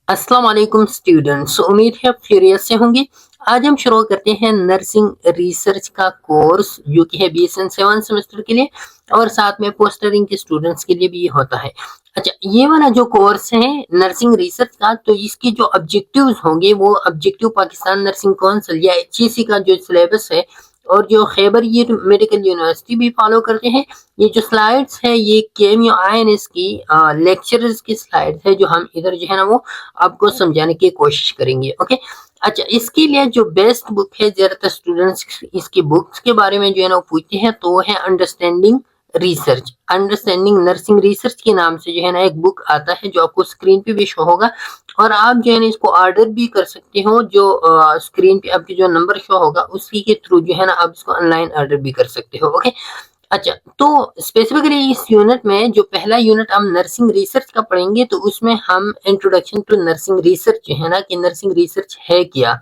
अस्सलाम वालेकुम स्टूडेंट्स, उम्मीद है आप खैरियत से होंगे। आज हम शुरू करते हैं नर्सिंग रिसर्च का कोर्स जो कि है BSN 7 सेमेस्टर के लिए और साथ में पोस्टरिंग के स्टूडेंट्स के लिए भी ये होता है। अच्छा, ये वाला जो कोर्स है नर्सिंग रिसर्च का, तो इसके जो ऑब्जेक्टिव्स होंगे वो ऑब्जेक्टिव पाकिस्तान नर्सिंग काउंसिल या HCC का जो सिलेबस है और जो खैबर ये मेडिकल यूनिवर्सिटी भी फॉलो करते हैं। ये जो स्लाइड्स है ये KMU INS की लेक्चरर्स की स्लाइड्स है जो हम इधर जो है ना वो आपको समझाने की कोशिश करेंगे। ओके, अच्छा, इसके लिए जो बेस्ट बुक है, ज्यादातर स्टूडेंट्स इसकी बुक्स के बारे में जो है ना वो पूछते हैं, तो वो है अंडरस्टैंडिंग नर्सिंग रिसर्च के नाम से जो है ना एक बुक आता है जो आपको स्क्रीन पे भी शो होगा और आप जो है ना इसको ऑर्डर भी कर सकते हो। जो स्क्रीन पे आपके जो नंबर शो होगा उसी के थ्रू जो है ना आप इसको ऑनलाइन ऑर्डर भी कर सकते हो। ओके, अच्छा, तो स्पेसिफिकली इस यूनिट में जो पहला यूनिट हम नर्सिंग रिसर्च का पढ़ेंगे तो उसमें हम इंट्रोडक्शन टू नर्सिंग रिसर्च जो है ना कि नर्सिंग रिसर्च है क्या,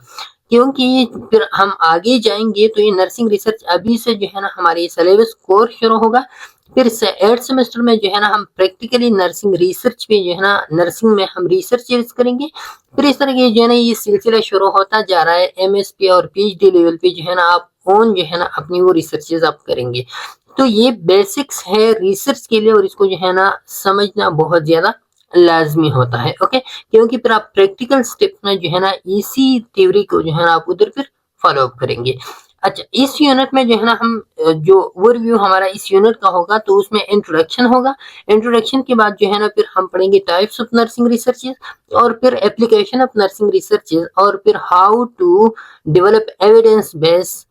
क्योंकि फिर हम आगे जाएंगे तो ये नर्सिंग रिसर्च अभी से जो है ना हमारे सिलेबस कोर्स शुरू होगा। फिर से 8th सेमेस्टर में जो है ना हम प्रैक्टिकली नर्सिंग रिसर्च पे जो है ना नर्सिंग में हम रिसर्च करेंगे। फिर इस तरह के जो है ना ये सिलसिला शुरू होता जा रहा है। MSP और PhD लेवल पे जो है ना आप ओन जो है ना अपनी वो रिसर्चेज आप करेंगे। तो ये बेसिक्स है रिसर्च के लिए और इसको जो है ना समझना बहुत ज्यादा लाजमी होता है। ओके, क्योंकि फिर आप प्रैक्टिकल स्टेप में जो है ना इसी थ्योरी को जो है ना आप उधर फिर फॉलो अप करेंगे। अच्छा, इस यूनिट में जो है ना हम जो ओवरव्यू हमारा इस यूनिट का होगा तो उसमें इंट्रोडक्शन होगा। इंट्रोडक्शन के बाद जो है ना फिर हम पढ़ेंगे टाइप्स ऑफ नर्सिंग रिसर्चेज और फिर एप्लीकेशन ऑफ नर्सिंग रिसर्चेज और फिर how to develop evidence based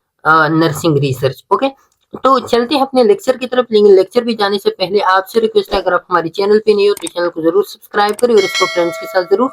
nursing research. Okay, तो चलते हैं अपने लेक्चर की तरफ, लेकिन लेक्चर भी जाने से पहले आपसे रिक्वेस्ट है, अगर आप हमारे चैनल पे नहीं हो तो चैनल को जरूर सब्सक्राइब करें और इसको फ्रेंड्स के साथ जरूर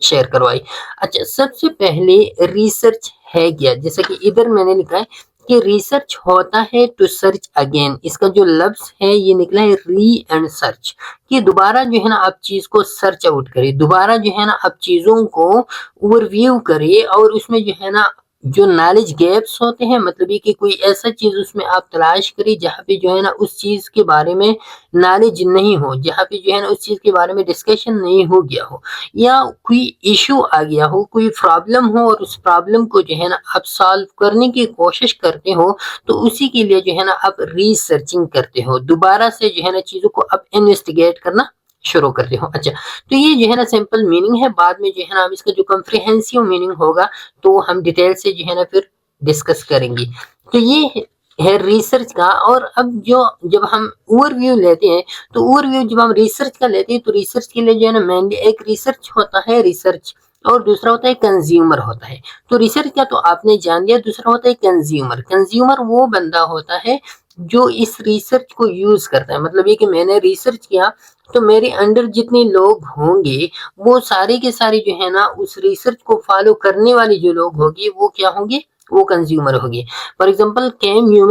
शेयर करवाइए। अच्छा, सबसे पहले रिसर्च है क्या, जैसा कि इधर मैंने लिखा है कि रिसर्च होता है टू सर्च अगेन। इसका जो लफ्ज है ये निकला है री एंड सर्च, कि दोबारा जो है ना आप चीज को सर्च आउट करें, दोबारा जो है ना आप चीजों को ओवरव्यू करें और उसमें जो है ना जो नॉलेज गैप्स होते हैं, मतलब ये कि कोई ऐसा चीज उसमें आप तलाश करिए जहाँ पे जो है ना उस चीज के बारे में नॉलेज नहीं हो, जहाँ पे जो है ना उस चीज के बारे में डिस्कशन नहीं हो गया हो या कोई इशू आ गया हो, कोई प्रॉब्लम हो और उस प्रॉब्लम को जो है ना आप सॉल्व करने की कोशिश करते हो, तो उसी के लिए जो है ना आप रिसर्चिंग करते हो, दोबारा से जो है ना चीजों को आप इन्वेस्टिगेट करना शुरू करते हो। अच्छा, तो ये जो है ना सिंपल मीनिंग है, बाद में जो है ना हम इसका जो कम्प्रिहेंसिव मीनिंग होगा तो हम डिटेल से जो है ना फिर डिस्कस करेंगे। तो ये है रिसर्च का। और अब जो जब हम ओवरव्यू लेते हैं तो ओवरव्यू जब हम रिसर्च का लेते हैं तो रिसर्च के लिए जो है ना मेनली एक रिसर्च होता है रिसर्च और दूसरा होता है कंज्यूमर होता है। तो रिसर्च का तो आपने जान लिया, दूसरा होता है कंज्यूमर। कंज्यूमर वो बंदा होता है जो इस रिसर्च को यूज करता है, मतलब ये कि मैंने रिसर्च किया तो मेरे अंडर जितने लोग होंगे वो सारे के सारे जो है ना उस रिसर्च को फॉलो करने वाले जो लोग होंगे वो क्या होंगे, वो कंज्यूमर होंगे। फॉर एग्जांपल केएमयू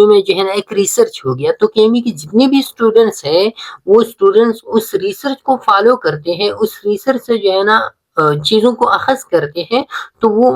में जो है ना एक रिसर्च हो गया तो केएमयू के जितने भी स्टूडेंट्स हैं वो स्टूडेंट्स उस रिसर्च को फॉलो करते हैं, उस रिसर्च से जो है ना चीजों को अखज करते हैं, तो वो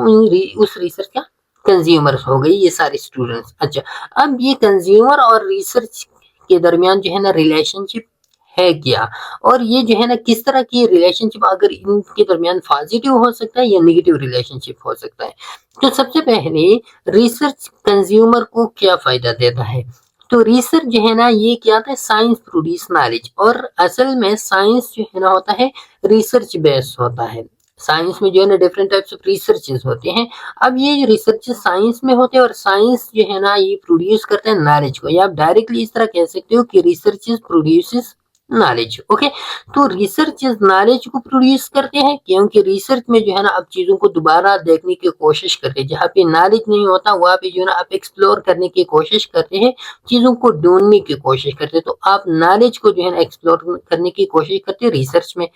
उस रिसर्च का कंज्यूमर हो गई ये सारे स्टूडेंट्स। अच्छा, अब ये कंज्यूमर और रिसर्च के दरमियान जो है ना रिलेशनशिप है क्या, और ये जो है ना किस तरह की रिलेशनशिप, अगर इनके दरमियान पॉजिटिव हो सकता है या नेगेटिव रिलेशनशिप हो सकता है। तो सबसे पहले रिसर्च कंज्यूमर को क्या फायदा देता है, तो रिसर्च जो है ना ये क्या होता है, साइंस प्रोड्यूस नॉलेज, और असल में साइंस जो है ना होता है रिसर्च बेस्ड होता है। साइंस में जो है ना डिफरेंट टाइप्स ऑफ रिसर्चेस होते हैं। अब ये रिसर्च साइंस में होते हैं और साइंस जो है ना ये प्रोड्यूस करते हैं नॉलेज को, या आप डायरेक्टली इस तरह कह सकते हो कि रिसर्च प्रोड्यूसेस नॉलेज। ओके, तो रिसर्च नॉलेज को प्रोड्यूस करते हैं क्योंकि रिसर्च में जो है ना आप चीजों को दोबारा देखने की कोशिश करते हैं, जहाँ पे नॉलेज नहीं होता वहां पे जो है ना आप एक्सप्लोर करने की कोशिश करते हैं, चीजों को ढूंढने की कोशिश करते हैं, तो आप नॉलेज को जो है ना एक्सप्लोर करने की कोशिश करते हैं रिसर्च में।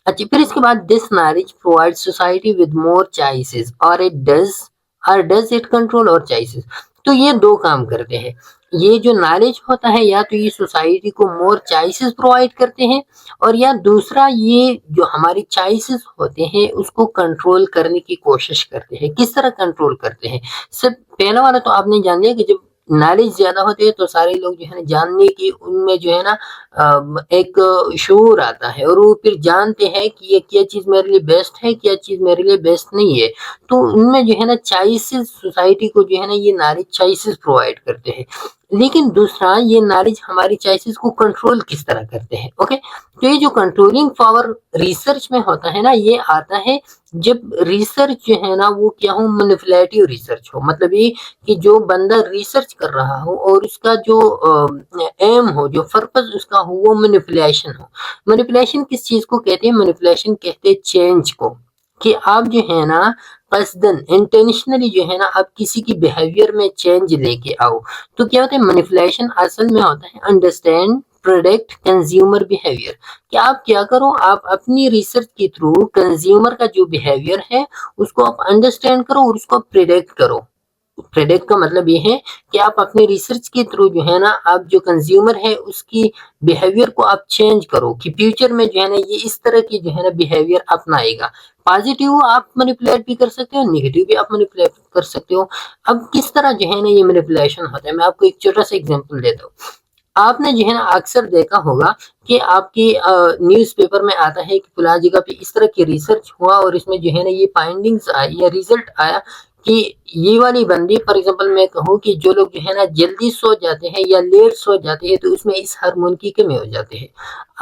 अच्छा, फिर इसके बाद this knowledge provide society with more choices और डज इट कंट्रोल और चॉइसेस। तो ये दो काम करते हैं, ये जो नॉलेज होता है या तो ये सोसाइटी को मोर चॉइसेस प्रोवाइड करते हैं, और या दूसरा ये जो हमारी चॉइसेस होते हैं उसको कंट्रोल करने की कोशिश करते हैं। किस तरह कंट्रोल करते हैं, सब पहला वाला तो आपने जान लिया कि जब नॉलेज ज़्यादा होती है तो सारे लोग जो है ना जानने की उनमें जो है ना एक शऊर आता है और वो फिर जानते हैं कि ये क्या चीज़ मेरे लिए बेस्ट है, क्या चीज़ मेरे लिए बेस्ट नहीं है। तो उनमें जो है ना चॉइसेस सोसाइटी को जो है ना ये नॉलेज चॉइसेस प्रोवाइड करते हैं। लेकिन दूसरा ये नॉलेज हमारी चॉइसेस को कंट्रोल किस तरह करते हैं, ओके? तो ये जो कंट्रोलिंग पावर रिसर्च में होता है ना, ये आता है जब रिसर्च जो है ना वो क्या हो, मैनिपुलेटिव रिसर्च हो। मतलब ये कि जो बंदा रिसर्च कर रहा हो और उसका जो एम हो, जो पर्पस उसका हो, वो मैनिपुलेशन हो। मैनिपुलेशन किस चीज को कहते हैं? मैनिपुलेशन कहते हैं चेंज को, कि आप जो है ना कसदन इंटेंशनली जो है ना आप किसी की बिहेवियर में चेंज लेके आओ। तो क्या होता है मैनिपुलेशन? असल में होता है अंडरस्टैंड प्रोडक्ट कंज्यूमर बिहेवियर, कि आप क्या करो, आप अपनी रिसर्च के थ्रू कंज्यूमर का जो बिहेवियर है उसको आप अंडरस्टैंड करो और उसको प्रिडिक्ट करो। प्रेडिक्ट का मतलब ये है कि आप अपने रिसर्च के थ्रू जो है ना आप जो कंज्यूमर है उसकी बिहेवियर को आप चेंज करो कि फ्यूचर में जो है ना ये इस तरह की जो है ना बिहेवियर अपनाएगा। पॉजिटिव आप मैनिपुलेट भी कर सकते हो, नेगेटिव भी आप मैनिपुलेट कर सकते हो। अब किस तरह जो है ना ये मैनिपुलेशन होता है, मैं आपको एक छोटा सा एग्जांपल देता हूँ। आपने जो है ना अक्सर देखा होगा कि आपकी न्यूज़पेपर में आता है कि फलां जगह पे इस तरह की रिसर्च हुआ और इसमें जो है ना ये फाइंडिंग्स आई या रिजल्ट आया कि ये वाली बंदी, फॉर एग्जांपल मैं कहूँ कि जो लोग जो है ना जल्दी सो जाते हैं या लेट सो जाते हैं तो उसमें इस हार्मोन की कमी हो जाती है।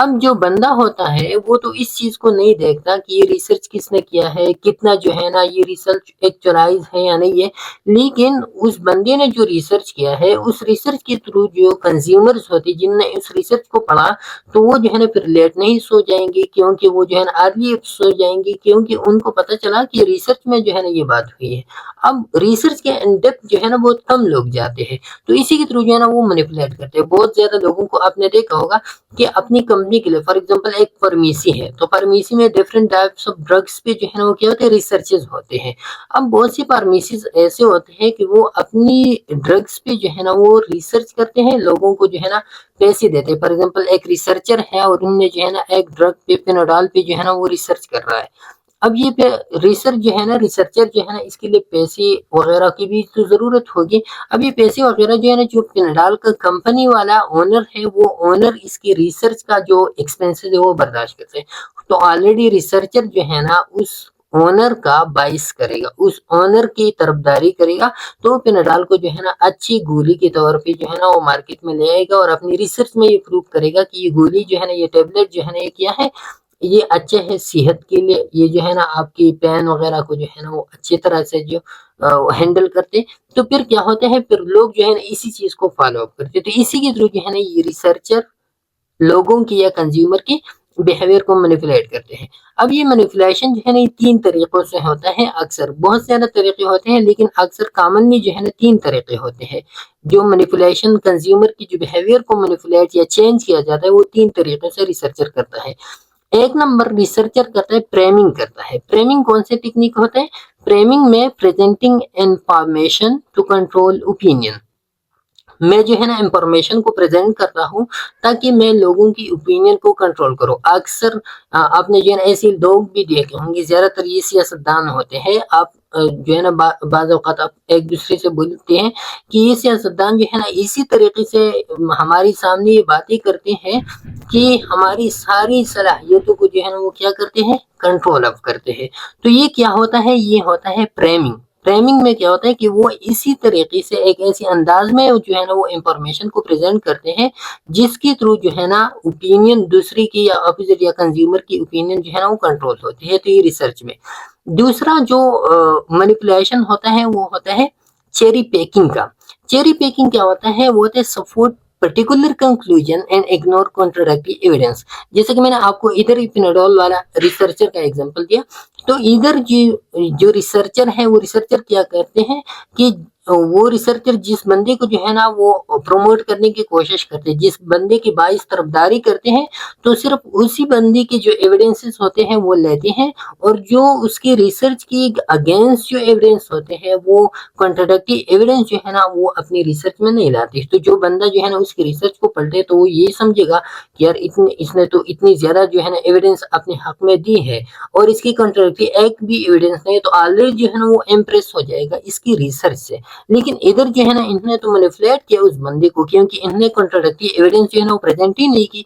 अब जो बंदा होता है वो तो इस चीज को नहीं देखता कि ये रिसर्च किसने किया है, कितना जो है ना ये रिसर्च एक्चुअलाइज है या नहीं है। लेकिन उस बंदे ने जो रिसर्च किया है उस रिसर्च के थ्रू जो कंज्यूमर्स होते जिनने उस रिसर्च को पढ़ा तो वो जो है ना फिर लेट नहीं सो जाएंगे, क्योंकि वो जो है ना अर्ली सो जाएंगे, क्योंकि उनको पता चला कि रिसर्च में जो है ना ये बात हुई है। अब रिसर्च के इन डेप्थ जो है ना बहुत कम लोग जाते हैं, तो इसी के थ्रू जो है ना वो मैनिपुलेट करते हैं। बहुत ज्यादा लोगों को आपने देखा होगा कि अपनी कंपनी के लिए, फॉर एग्जांपल एक फार्मेसी है तो फार्मेसी में डिफरेंट टाइप्स ऑफ ड्रग्स पे जो है ना वो क्या होते हैं, रिसर्चेज होते हैं। अब बहुत सी फार्मेसीज ऐसे होते हैं कि वो अपनी ड्रग्स पे जो है ना वो रिसर्च करते हैं, लोगों को जो है ना पैसे देते हैं। फॉर एग्जांपल एक रिसर्चर है और उनने जो है ना एक ड्रग पे फिनोडाल पे जो है ना वो रिसर्च कर रहा है। अब ये रिसर्च जो है ना, रिसर्चर जो है ना इसके लिए पैसे वगैरह की भी तो जरूरत होगी। अब ये पैसे वगैरह जो है ना जो फिनडाल का कंपनी वाला ओनर है वो ओनर इसकी रिसर्च का जो एक्सपेंसेस है वो बर्दाश्त करते हैं। तो ऑलरेडी रिसर्चर जो है ना उस ओनर का बाइस करेगा, उस ओनर की तरफदारी करेगा। तो फिनडाल को जो है ना अच्छी गोली के तौर पे जो है ना वो मार्केट में ले आएगा और अपनी रिसर्च में ये प्रूव करेगा कि ये गोली जो है ना, ये टेबलेट जो है ना ये क्या है, ये अच्छे है सेहत के लिए। ये जो है ना आपकी पेन वगैरह को जो है ना वो अच्छी तरह से जो हैंडल करते। तो फिर क्या होता है, फिर लोग जो है ना इसी चीज को फॉलो अप करते। तो इसी के थ्रू जो है ना ये रिसर्चर लोगों की या कंज्यूमर की बिहेवियर को मैनिपुलेट करते हैं। अब ये मैनिपुलेशन जो है ना ये तीन तरीकों से होता है। अक्सर बहुत ज्यादा तरीके होते हैं लेकिन अक्सर कॉमनली जो है ना तीन तरीके होते हैं। जो मैनिपुलेशन कंज्यूमर की जो बिहेवियर को मैनिपुलेट या चेंज किया जाता है वो तीन तरीकों से रिसर्चर करता है। एक नंबर रिसर्चर करता है फ्रेमिंग करता है। फ्रेमिंग कौन से टेक्निक होता है? फ्रेमिंग में presenting information to control opinion. मैं जो है ना इंफॉर्मेशन को प्रेजेंट कर रहा हूँ ताकि मैं लोगों की ओपिनियन को कंट्रोल करूँ। अक्सर आपने जो है ना ऐसे लोग भी देखे होंगे, ज्यादातर ये सियासतदान होते हैं। आप जो है ना बाज़ औक़ात आप एक दूसरे से बोलते हैं कि ये सियासतदान जो है ना इसी तरीके से हमारी सामने ये बातें करते हैं कि हमारी सारी सलाहियतों को जो है ना वो क्या करते हैं, कंट्रोल अप करते हैं। तो ये क्या होता है, ये होता है फ्रेमिंग। फ्रेमिंग में क्या होता है कि वो इसी तरीके से एक ऐसे अंदाज में जो है ना वो इंफॉर्मेशन को प्रेजेंट करते हैं जिसके थ्रू जो है ना ओपिनियन दूसरी की या अपोजिट या कंज्यूमर की ओपिनियन जो है ना वो कंट्रोल होती है। तो ये रिसर्च में दूसरा जो मैनिपुलेशन होता है वो होता है चेरी पैकिंग का। चेरी पैकिंग क्या होता है, वो होता है support particular conclusion and ignore contradictory evidence. जैसे कि मैंने आपको इधर ही फिनोडोल वाला रिसर्चर का एग्जांपल दिया। तो इधर जो रिसर्चर है वो रिसर्चर क्या करते हैं कि वो रिसर्चर जिस बंदे को जो है ना वो प्रमोट करने की कोशिश करते हैं, जिस बंदे की बाइस तरफदारी करते हैं, तो सिर्फ उसी बंदे के जो एविडेंसेस होते हैं वो लेते हैं और जो उसकी रिसर्च की अगेंस्ट जो एविडेंस होते हैं वो कॉन्ट्रोडक्टरी एविडेंस जो है ना वो अपनी रिसर्च में नहीं लाते। तो जो बंदा जो है ना उसकी रिसर्च को पढ़ते तो वो ये समझेगा कि यार इसने तो इतनी ज्यादा जो है ना एविडेंस अपने हक में दी है और इसकी कॉन्ट्रोडक्टरी एक भी एविडेंस नहीं है, तो ऑलरेडी जो है ना वो इम्प्रेस हो जाएगा इसकी रिसर्च से। लेकिन इधर जो है ना इन्होंने तो मैनिपुलेट किया उस बंदे को, क्योंकि इन्होंने कॉन्ट्राडिक्टरी एविडेंस जो है ना वो प्रेजेंट ही नहीं की।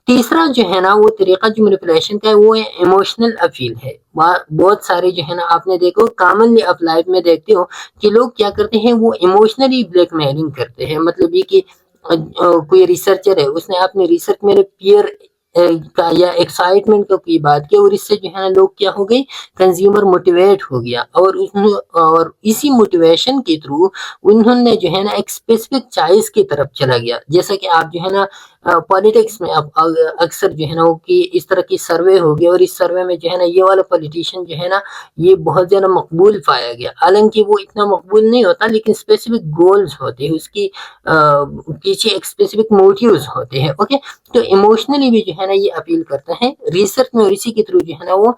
तीसरा जो है ना वो तरीका जो मैनिपुलेशन का है वो है इमोशनल अपील है। बहुत सारे जो है ना आपने देखो कॉमनली आप लाइफ में देखते हो कि लोग क्या करते हैं, वो इमोशनली ब्लैकमेलिंग करते हैं। मतलब ये कि कोई रिसर्चर है, उसने अपनी रिसर्च में पीयर का या एक्साइटमेंट का की बात की, और इससे जो है ना लोग क्या हो गए, कंज्यूमर मोटिवेट हो गया, और इसी मोटिवेशन के थ्रू उन्होंने जो है ना एक स्पेसिफिक चॉइस की तरफ चला गया। जैसा कि आप जो है ना पॉलिटिक्स में आप अक्सर जो है ना वो कि इस तरह की सर्वे हो गई, और इस सर्वे में जो है ना ये वाला पॉलिटिशियन जो है ना ये बहुत ज्यादा मकबूल पाया गया। हालांकि वो इतना मकबूल नहीं होता, लेकिन स्पेसिफिक गोल्स होते हैं उसकी, पीछे एक स्पेसिफिक मोटिव्स होते हैं। ओके, तो इमोशनली भी जो है ना ये अपील करता है रिसर्च में, और इसी के थ्रू जो है ना वो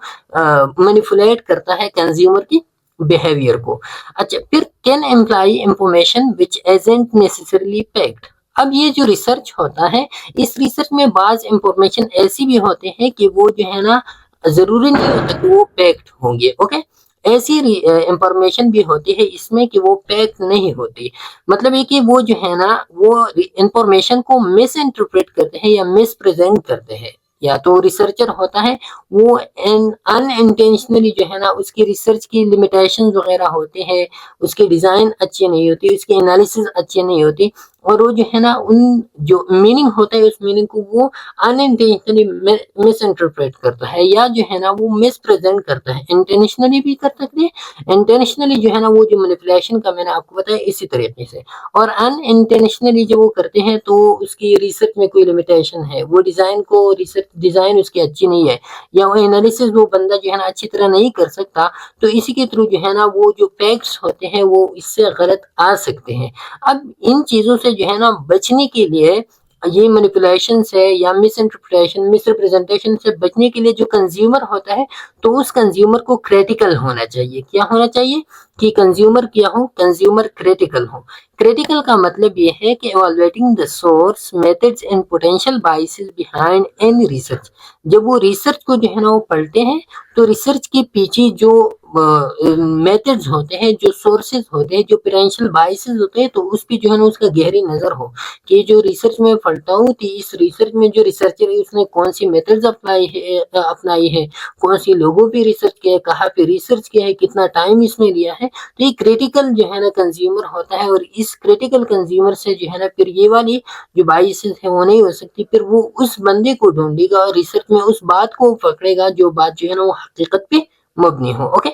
मैनिपुलेट करता है कंज्यूमर की बिहेवियर को। अच्छा, फिर can employ information which agent necessarily packed. अब ये जो रिसर्च होता है, इस रिसर्च में बाज इंफॉर्मेशन ऐसी भी होते हैं कि वो जो है ना जरूरी नहीं होता कि वो पैक्ड होंगे। ओके, ऐसी इंफॉर्मेशन भी होती है इसमें कि वो पैक नहीं होती। मतलब ये कि वो जो है ना वो इंफॉर्मेशन को मिस इंटरप्रेट करते हैं या मिस प्रेजेंट करते हैं। या तो रिसर्चर होता है वो अनइंटेंशनली जो है ना उसकी रिसर्च की लिमिटेशन वगैरह होते हैं, उसकी डिजाइन अच्छी नहीं होती, उसकी एनालिसिस अच्छी नहीं होती, और वो जो है ना उन जो मीनिंग होता है उस मीनिंग को वो अनइंटेंशनली मिस इंटरप्रेट करता है, या जो है ना वो मिस प्रेजेंट करता है। इंटेंशनली भी कर सकते हैं, इंटेंशनली जो है ना वो जो मैनिपुलेशन का मैंने आपको बताया इसी तरीके से, और अनइंटेंशनली जो वो करते हैं तो उसकी रिसर्च में कोई लिमिटेशन है, वो डिजाइन को रिसर्च डिजाइन उसकी अच्छी नहीं है, या वो एनालिसिस वो बंदा जो है ना अच्छी तरह नहीं कर सकता, तो इसी के थ्रू जो है ना वो जो फैक्ट्स होते हैं वो इससे गलत आ सकते हैं। अब इन चीजों से जो है ना बचने के लिए, ये मैनिपुलेशन से या मिस इंटरप्रिटेशन मिस रिप्रेजेंटेशन से बचने के लिए जो कंज्यूमर होता है, तो उस कंज्यूमर को क्रिटिकल होना चाहिए। क्या होना चाहिए कि कंज्यूमर क्या हो, कंज्यूमर क्रिटिकल हो। क्रिटिकल का मतलब ये है कि evaluating the source methods and potential biases behind any research. जब वो रिसर्च को जो है ना वो पढ़ते हैं, तो रिसर्च के पीछे जो मेथड्स होते हैं, जो सोर्सेज होते हैं, जो पोटेंशियल बायसेस होते हैं, तो उस पर जो है ना उसका गहरी नजर हो कि जो रिसर्च में पढ़ता हूँ तो इस रिसर्च में जो रिसर्चर है उसने कौन सी मेथड्स अपनाई है, कौन सी लोगों पे रिसर्च किया है, कहाँ पे रिसर्च किया है, कितना टाइम इसमें लिया है। तो ये क्रिटिकल जो है ना कंज्यूमर होता है, और इस क्रिटिकल कंज्यूमर से जो है ना फिर ये वाली जो बाइसेस है वो नहीं हो सकती। फिर वो उस बंदे को ढूंढेगा और रिसर्च में उस बात को पकड़ेगा जो बात जो है ना वो हकीकत पे मबनी हो। ओके,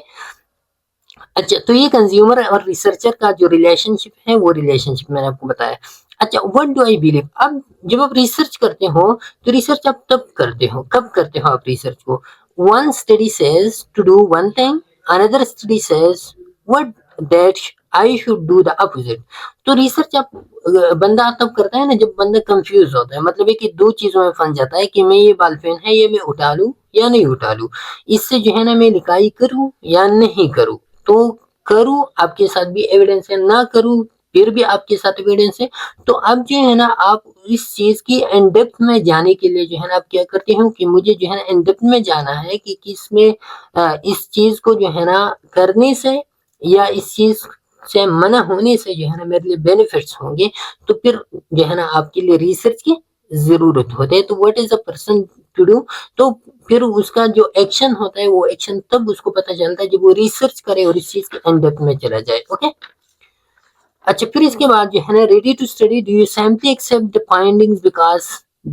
अच्छा, तो ये कंज्यूमर और रिसर्चर का जो रिलेशनशिप है वो रिलेशनशिप मैंने आपको बताया। अच्छा, व्हाट डू आई बिलीव। अब जब आप रिसर्च करते हो तो रिसर्च आप तब करते हो, कब करते हो आप रिसर्च को। One study says to do one thing, another study says what that I should do the opposite. तो रिसर्च आप बंदा तब करता है ना जब बंदा कंफ्यूज होता है, मतलब है कि दो चीजों में फंस जाता है कि मैं ये बाल पेन है ये मैं उठा लूं या नहीं उठा लूं, इससे जो है ना मैं लिखाई करूं या नहीं करूं। तो करूं आपके साथ भी एविडेंस है, ना करूं फिर भी आपके साथ एविडेंस है। तो अब जो है ना आप इस चीज की इन डेप्थ में जाने के लिए जो है ना आप क्या करते हो कि मुझे जो है ना इन डेप्थ में जाना है कि किसमें इस चीज को जो है ना करने से या इस चीज से मना होने से जो है ना मेरे लिए बेनिफिट्स होंगे, तो फिर जो है ना आपके लिए रिसर्च की जरूरत होती है। तो what is a person to do, तो फिर उसका जो एक्शन होता है वो एक्शन तब उसको पता चलता है जब वो रिसर्च करे और इस चीज के अंदर में चला जाए। ओके, अच्छा, फिर इसके बाद जो है ना ready to study, do you simply accept the findings because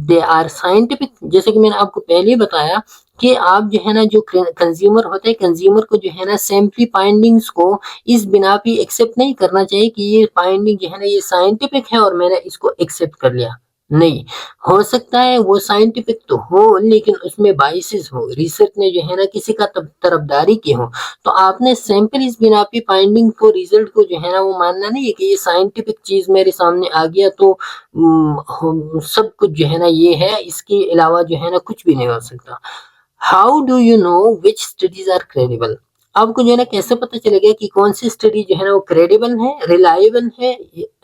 they are scientific. जैसे कि मैंने आपको पहले ही बताया कि आप जो है ना जो कंज्यूमर होते हैं, कंज्यूमर को जो है ना सैम्पली फाइंडिंग्स को इस बिना पे एक्सेप्ट नहीं करना चाहिए कि ये फाइंडिंग जो है ना ये साइंटिफिक है और मैंने इसको एक्सेप्ट कर लिया। नहीं, हो सकता है वो साइंटिफिक तो हो लेकिन उसमें बाइसेस हो, रिसर्च ने जो है ना किसी का तरफदारी की हो। तो आपने सैंपल इस बिना पे फाइंडिंग को रिजल्ट को जो है ना वो मानना नहीं है कि ये साइंटिफिक चीज मेरे सामने आ गया तो सब कुछ जो है ना ये है, इसके अलावा जो है ना कुछ भी नहीं हो सकता। How do you know which studies are credible. आपको जो है ना कैसे पता चलेगा कि कौन सी स्टडी जो है ना वो क्रेडिबल है, रिलायबल है,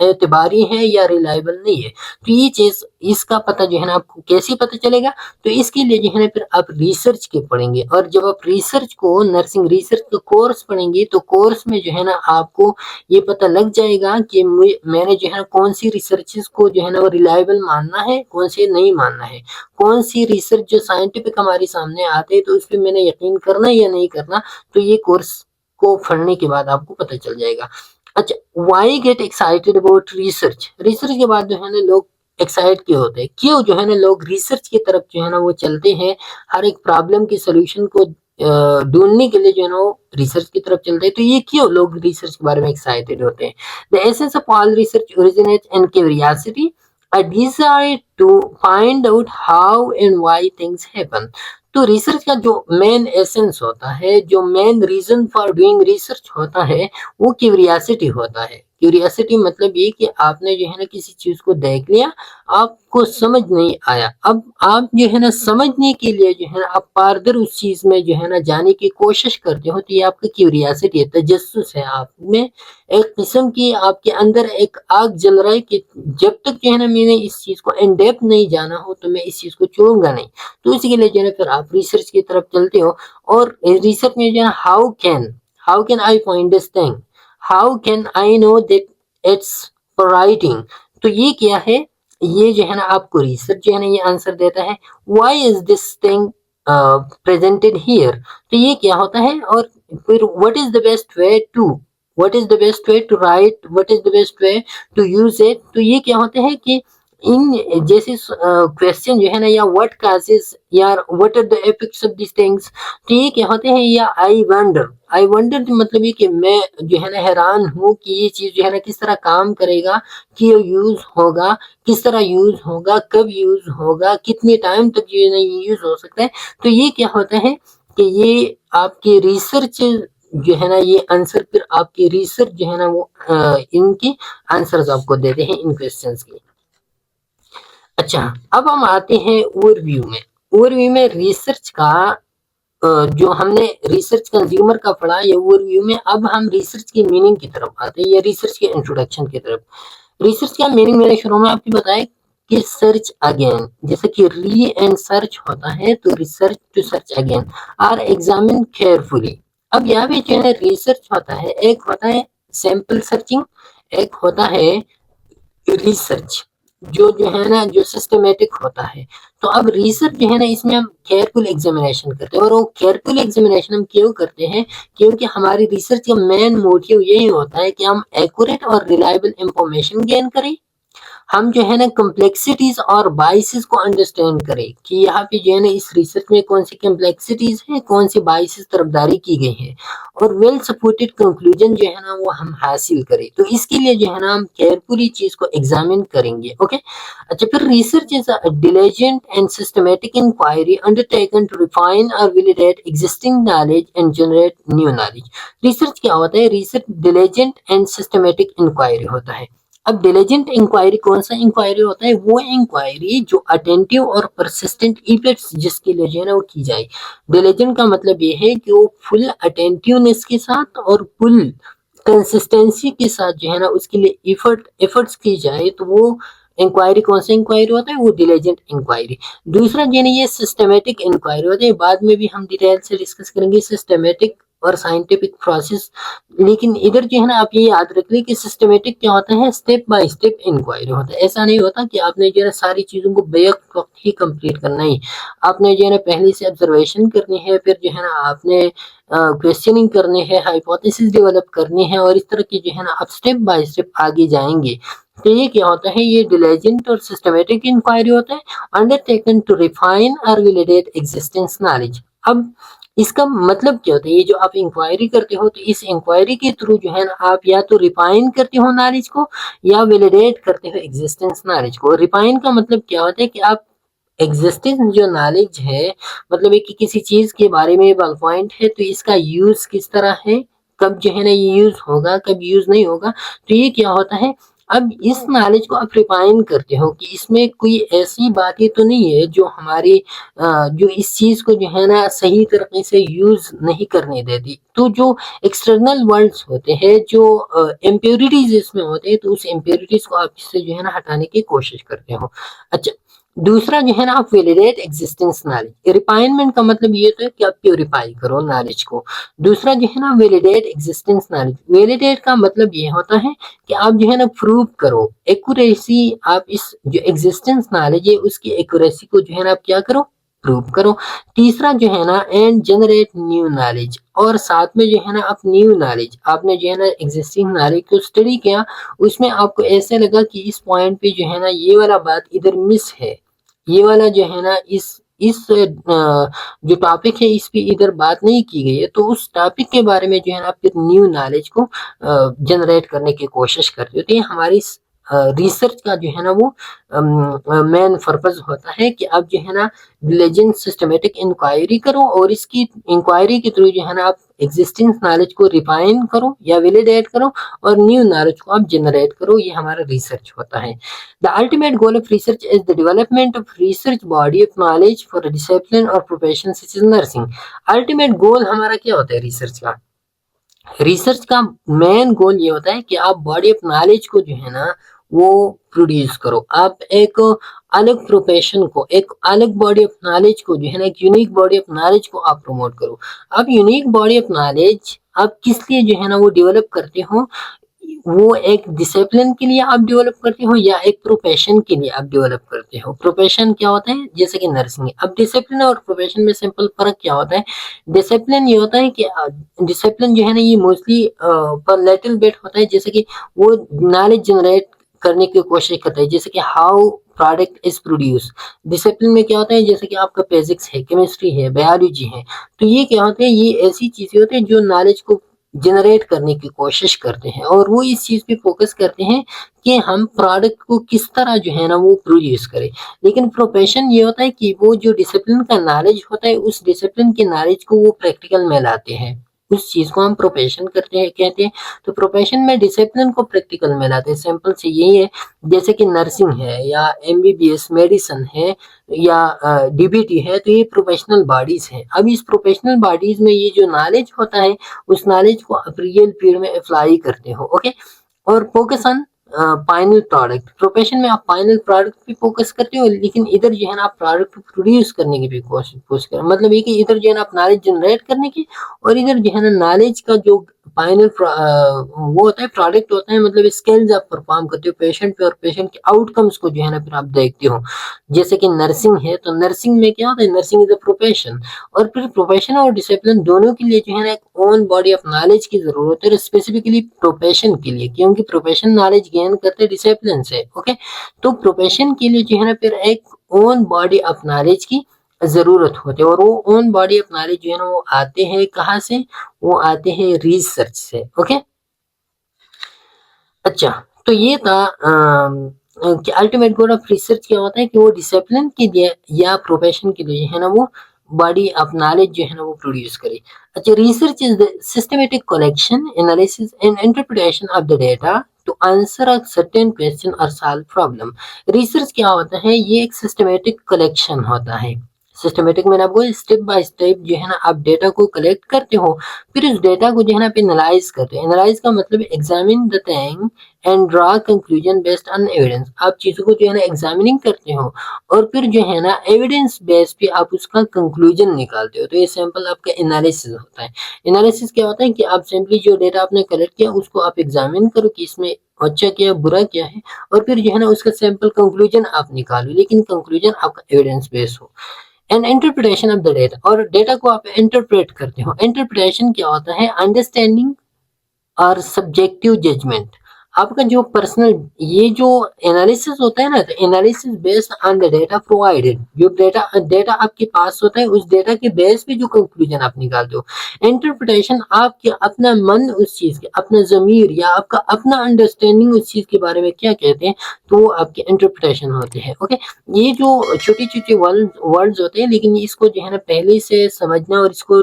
एतबारी है या रिलायबल नहीं है। तो ये चीज इसका पता जो है ना आपको कैसे पता चलेगा? तो इसके लिए जो है ना फिर आप रिसर्च के पढ़ेंगे, और जब आप रिसर्च को नर्सिंग रिसर्च का कोर्स पढ़ेंगे तो कोर्स में जो है ना आपको ये पता लग जाएगा कि मैंने जो है ना कौन सी रिसर्चेस को जो है ना वो रिलायबल मानना है, कौन से नहीं मानना है, कौन सी रिसर्च जो साइंटिफिक हमारे सामने आते हैं तो उस पर मैंने यकीन करना या नहीं करना। तो ये कोर्स को पढ़ने के बाद आपको पता चल जाएगा। अच्छा, why get excited about research? Research के बाद जो है ना लोग एक्साइट क्यों होते हैं, क्यों जो है ना लोग रिसर्च की तरफ जो है ना वो चलते हैं, हर एक प्रॉब्लम के सोल्यूशन को ढूंढने के लिए जो है ना वो रिसर्च की तरफ चलते हैं। तो ये क्यों लोग रिसर्च के बारे में एक्साइटेड होते हैं? The essence of all research originates in curiosity, a desire to find out how and why things happen। तो रिसर्च का जो मेन एसेंस होता है, जो main reason for doing research होता है, वो क्यूरियोसिटी होता है। क्यूरियोसिटी मतलब ये कि आपने जो है ना किसी चीज को देख लिया, आपको समझ नहीं आया, अब आप जो है ना समझने के लिए जो है ना आप फार्दर उस चीज में जो है ना जाने की कोशिश करते हो, तो ये आपकी क्यूरियोसिटी है, तजस्सुस है आप में, एक किस्म की आपके अंदर एक आग जल रहा है कि जब तक जो है ना मैंने इस चीज को इन डेप्थ नहीं जाना हो तो मैं इस चीज को छोड़ूंगा नहीं। तो इसी के लिए जो है ना फिर आप रिसर्च की तरफ चलते हो, और रिसर्च में जो है how can I find this thing, how can I know that it's writing. तो ये क्या है, ये जो है ना आपको रिसर्च जो है ना ये आंसर देता है। Why is this thing presented here, तो ये क्या होता है, और फिर what is the best way to, what is the best way to write, what is the best way to use it. तो ये क्या होते हैं कि इन जैसे क्वेश्चन जो है ना, या व्हाट काजेस, या what are the effects of this things, तो ये क्या होते हैं, या आई वंडर मतलब ये कि मैं जो है ना हैरान हूँ कि ये चीज जो है ना किस तरह काम करेगा, कि यूज होगा, किस तरह यूज होगा, कब यूज होगा, कितने टाइम तक जो है ना ये यूज हो सकता है। तो ये क्या होता है कि ये आपके रिसर्च जो है ना ये आंसर फिर आपके रिसर्च जो है ना वो इनके आंसर्स आपको देते हैं इन क्वेश्चंस के। अच्छा, अब हम आते हैं ओवरव्यू में। ओवरव्यू में रिसर्च का जो हमने रिसर्च कंज्यूमर का पढ़ा ये ओवरव्यू में, अब हम रिसर्च की मीनिंग की तरफ आते हैं या रिसर्च के इंट्रोडक्शन की तरफ। रिसर्च का मीनिंग मैंने शुरू में आपको बताया कि सर्च अगेन, जैसे कि री एंड सर्च होता है, तो research to search again or examine carefully. अब यहाँ पे जो है रिसर्च होता है, एक होता है सैंपल सर्चिंग, एक होता है रिसर्च जो है ना जो सिस्टमेटिक होता है। तो अब रिसर्च जो है ना इसमें हम केयरफुल एग्जामिनेशन करते हैं, और वो केयरफुल एग्जामिनेशन हम क्यों करते हैं, क्योंकि हमारी रिसर्च का मेन मोटिव यही होता है कि हम एक्यूरेट और रिलायबल इंफॉर्मेशन गेन करें, हम जो है ना कॉम्प्लेक्सिटीज और बाइसेस को अंडरस्टैंड करें कि यहाँ पे जो है ना इस रिसर्च में कौन सी कॉम्प्लेक्सिटीज है, कौन सी बाइसेस तरफदारी की गई है, और वेल सपोर्टेड कंक्लूजन जो है ना वो हम हासिल करें। तो इसके लिए जो है ना हम केयरफुली चीज को एग्जामिन करेंगे। ओके, अच्छा, फिर research is a diligent and systematic inquiry undertaken to refine or validate existing knowledge and generate new knowledge। Research क्या होता है, research diligent and systematic inquiry होता है। अब डिलीजेंट इंक्वायरी कौन सा इंक्वायरी होता है, वो इंक्वायरी जो अटेंटिव और परसिस्टेंट इफेक्ट्स जिसके लिए जो है ना वो की जाए। डिलीजेंट का मतलब ये है कि वो फुल अटेंटिवनेस के साथ और फुल कंसिस्टेंसी के साथ जो है ना उसके लिए एफर्ट्स की जाए, तो वो इंक्वायरी कौन सा इंक्वायरी होता है, वो डिलीजेंट इंक्वायरी। दूसरा जो है ये सिस्टमेटिक इंक्वायरी होता है, बाद में भी हम डिटेल से डिस्कस करेंगे सिस्टमेटिक और साइंटिफिक प्रोसेस। लेकिन इधर जो है ना आप ये याद रख लें कि सिस्टमेटिक क्या होता है, स्टेप बाय स्टेप इंक्वायरी होता है। ऐसा नहीं होता कि आपने जो है सारी चीजों को बेक वक्त ही कंप्लीट करना ही, आपने जो है ना पहले से ऑब्जर्वेशन करनी है, फिर जो है ना आपने क्वेश्चनिंग करने हैं, हाइपोथेसिस डेवलप करनी है, और इस तरह की जो है ना आप स्टेप बाय स्टेप आगे जाएंगे। तो ये क्या होता है, ये डिलीजेंट और सिस्टमेटिक इंक्वायरी होता है, अंडरटेकन टू रिफाइन और वैलिडेट एग्जिस्टेंस नॉलेज। अब इसका मतलब क्या होता है, ये जो आप इंक्वायरी करते हो, तो इस इंक्वायरी के थ्रू जो है ना आप या तो रिफाइन करते हो नॉलेज को, या वैलिडेट करते हो एग्जिस्टेंस नॉलेज को। रिफाइन का मतलब क्या होता है कि आप एग्जिस्टेंस जो नॉलेज है, मतलब है कि किसी चीज के बारे में बल पॉइंट है, तो इसका यूज किस तरह है, कब जो है ना ये यूज होगा, कब यूज नहीं होगा। तो ये क्या होता है, अब इस नॉलेज को आप रिफाइन करते हो कि इसमें कोई ऐसी बातें तो नहीं है जो हमारे जो इस चीज़ को जो है ना सही तरीके से यूज़ नहीं करने देती। तो जो एक्सटर्नल वर्ड्स होते हैं, जो इम्प्योरिटीज़ इसमें होते हैं, तो उस इम्प्योरिटीज़ को आप इससे जो है ना हटाने की कोशिश करते हो। अच्छा, दूसरा जो है ना आप वैलिडेट एक्जिस्टेंस नॉलेज। रिफाइनमेंट का मतलब ये तो है कि आप प्यूरिफाई करो नॉलेज को। दूसरा जो है ना वैलिडेट एक्जिस्टेंस नॉलेज। वैलिडेट का मतलब ये होता है कि आप जो है ना प्रूव करो एक्यूरेसी। आप इस जो एग्जिस्टेंस नॉलेज है उसकी एक्यूरेसी को जो है ना आप क्या करो, प्रूव करो। तीसरा जो है ना एंड जनरेट न्यू नॉलेज। और साथ में जो है ना आप न्यू नॉलेज, आपने जो है ना एग्जिस्टिंग नॉलेज को स्टडी किया, उसमें आपको ऐसे लगा कि इस पॉइंट पे जो है ना ये वाला बात इधर मिस है, ये वाला जो है ना इस जो टॉपिक है इस पे इधर बात नहीं की गई है, तो उस टॉपिक के बारे में जो है ना आप फिर न्यू नॉलेज को जनरेट करने की कोशिश करते हो। तो ये हमारी रिसर्च का जो है ना वो मेन पर्पज होता है कि आप जो है ना डिलिजेंट सिस्टमेटिक इंक्वायरी करो और इसकी इंक्वायरी के थ्रू जो है ना आप एग्जिस्टिंग नॉलेज को रिफाइन करो या वैलिडेट करो और न्यू नॉलेज को आप जनरेट करो। ये हमारा रिसर्च होता है। The ultimate goal of research is the development of research body of knowledge for discipline और profession such as nursing. Ultimate goal हमारा क्या होता है रिसर्च का? रिसर्च का मेन गोल ये होता है कि आप बॉडी ऑफ नॉलेज को जो है ना वो प्रोड्यूस करो। आप एक अलग प्रोफेशन को, एक अलग बॉडी ऑफ नॉलेज को जो है ना एक यूनिक बॉडी ऑफ नॉलेज को आप प्रमोट करो। आप यूनिक बॉडी ऑफ नॉलेज आप किस लिए जो है ना वो डेवलप करते हो? वो एक डिसिप्लिन के लिए आप डेवलप करते हो या एक प्रोफेशन के लिए आप डेवलप करते हो? प्रोफेशन क्या होता है? जैसे कि नर्सिंग है। अब डिसिप्लिन और प्रोफेशन में सिंपल फर्क क्या होता है? डिसिप्लिन ये होता है कि डिसिप्लिन जो है ना ये मोस्टली पर लिटिल बिट होता है, जैसे कि वो नॉलेज जनरेट करने की कोशिश करता है, जैसे कि how product is produce. Discipline में क्या होता है? जैसे कि आपका फिजिक्स है, केमिस्ट्री है, बायोलॉजी है। तो ये क्या होते हैं? ये ऐसी चीजें होती हैं जो नॉलेज को जनरेट करने की कोशिश करते हैं और वो इस चीज पे फोकस करते हैं कि हम प्रोडक्ट को किस तरह जो है ना वो प्रोड्यूस करें। लेकिन प्रोफेशन ये होता है कि वो जो डिसिप्लिन का नॉलेज होता है उस डिसिप्लिन के नॉलेज को वो प्रैक्टिकल में लाते हैं। उस चीज को हम प्रोफेशन करते हैं कहते हैं। तो प्रोफेशन में डिसिप्लिन को प्रैक्टिकल में लाते हैं। सिंपल से यही है, जैसे कि नर्सिंग है या एमबीबीएस मेडिसिन है या डीबीटी है, तो ये प्रोफेशनल बॉडीज हैं। अब इस प्रोफेशनल बॉडीज में ये जो नॉलेज होता है उस नॉलेज को आप रियल फील्ड में अप्लाई करते हो। ओके, और focus on final product. Profession में आप फाइनल प्रोडक्ट पे फोकस करते हो, लेकिन इधर जो है ना आप प्रोडक्ट प्रोड्यूस करने की भी कोशिश करें। मतलब ये कि इधर जो है ना आप नॉलेज जनरेट करने की और इधर जो है ना नॉलेज का जो फाइनल वो होता है प्रोडक्ट होता है, मतलब स्किल्स आप परफॉर्म करते हो पेशेंट पे और पेशेंट के आउटकम्स को जो है ना फिर आप देखते हो। जैसे कि नर्सिंग है, तो नर्सिंग में क्या होता है? नर्सिंग इज अ प्रोफेशन और फिर प्रोफेशन और डिसिप्लिन दोनों के लिए जो है ना एक ओन बॉडी ऑफ नॉलेज की जरूरत है, स्पेसिफिकली प्रोफेशन के लिए, क्योंकि प्रोफेशन नॉलेज गेन करते हैं डिसिप्लिन से। ओके, तो प्रोफेशन के लिए जो है ना फिर एक ओन बॉडी ऑफ नॉलेज की जरूरत होती है और वो ओन बॉडी ऑफ नॉलेज जो है ना वो आते हैं कहाँ से? वो आते हैं रिसर्च से। ओके, अच्छा, तो ये था कि अल्टीमेट गोल ऑफ रिसर्च क्या होता है कि वो डिसिप्लिन के लिए या प्रोफेशन के लिए है ना वो बॉडी ऑफ नॉलेज जो है ना वो प्रोड्यूस करे। अच्छा, research is the systematic collection, analysis and interpretation of the data to answer a certain question और सॉल्व प्रॉब्लम। रिसर्च क्या होता है? ये एक सिस्टमेटिक कलेक्शन होता है। सिस्टमेटिक मैंने आपको स्टेप बाय स्टेप जो है ना आप डेटा को कलेक्ट करते हो, फिर उस डेटा को जो है ना आप एनालाइज करते हो। एनालाइज का मतलब examine the thing and draw conclusion based on evidence. आप चीजों को जो है ना एग्जामिनिंग करते हो और फिर जो है ना एविडेंस बेस पे आप उसका कंक्लूजन निकालते हो। तो ये सैंपल आपका एनालिसिस होता है। एनालिसिस क्या होता है कि आप सिंपली जो डेटा आपने कलेक्ट किया उसको आप एग्जामिन करो कि इसमें अच्छा क्या बुरा क्या है, और फिर जो है ना उसका सैंपल कंक्लूजन आप निकालो, लेकिन कंक्लूजन आपका एविडेंस बेस हो। And interpretation of the data, और डेटा को आप इंटरप्रेट करते हो। इंटरप्रिटेशन क्या होता है? अंडरस्टैंडिंग और सब्जेक्टिव जजमेंट। आपका जो पर्सनल ये जो एनालिसिस होता है ना, तो analysis based on the data provided. जो डेटा डेटा आपके पास होता है उस डेटा के बेस पे जो कंक्लूजन आप निकालते हो। इंटरप्रिटेशन आपके अपना मन उस चीज के, अपना जमीर या आपका अपना अंडरस्टैंडिंग उस चीज के बारे में क्या कहते हैं, तो वो आपके इंटरप्रिटेशन होते हैं। ओके, ये जो छोटी छोटी वर्ड्स होते हैं, लेकिन इसको जो है ना पहले से समझना और इसको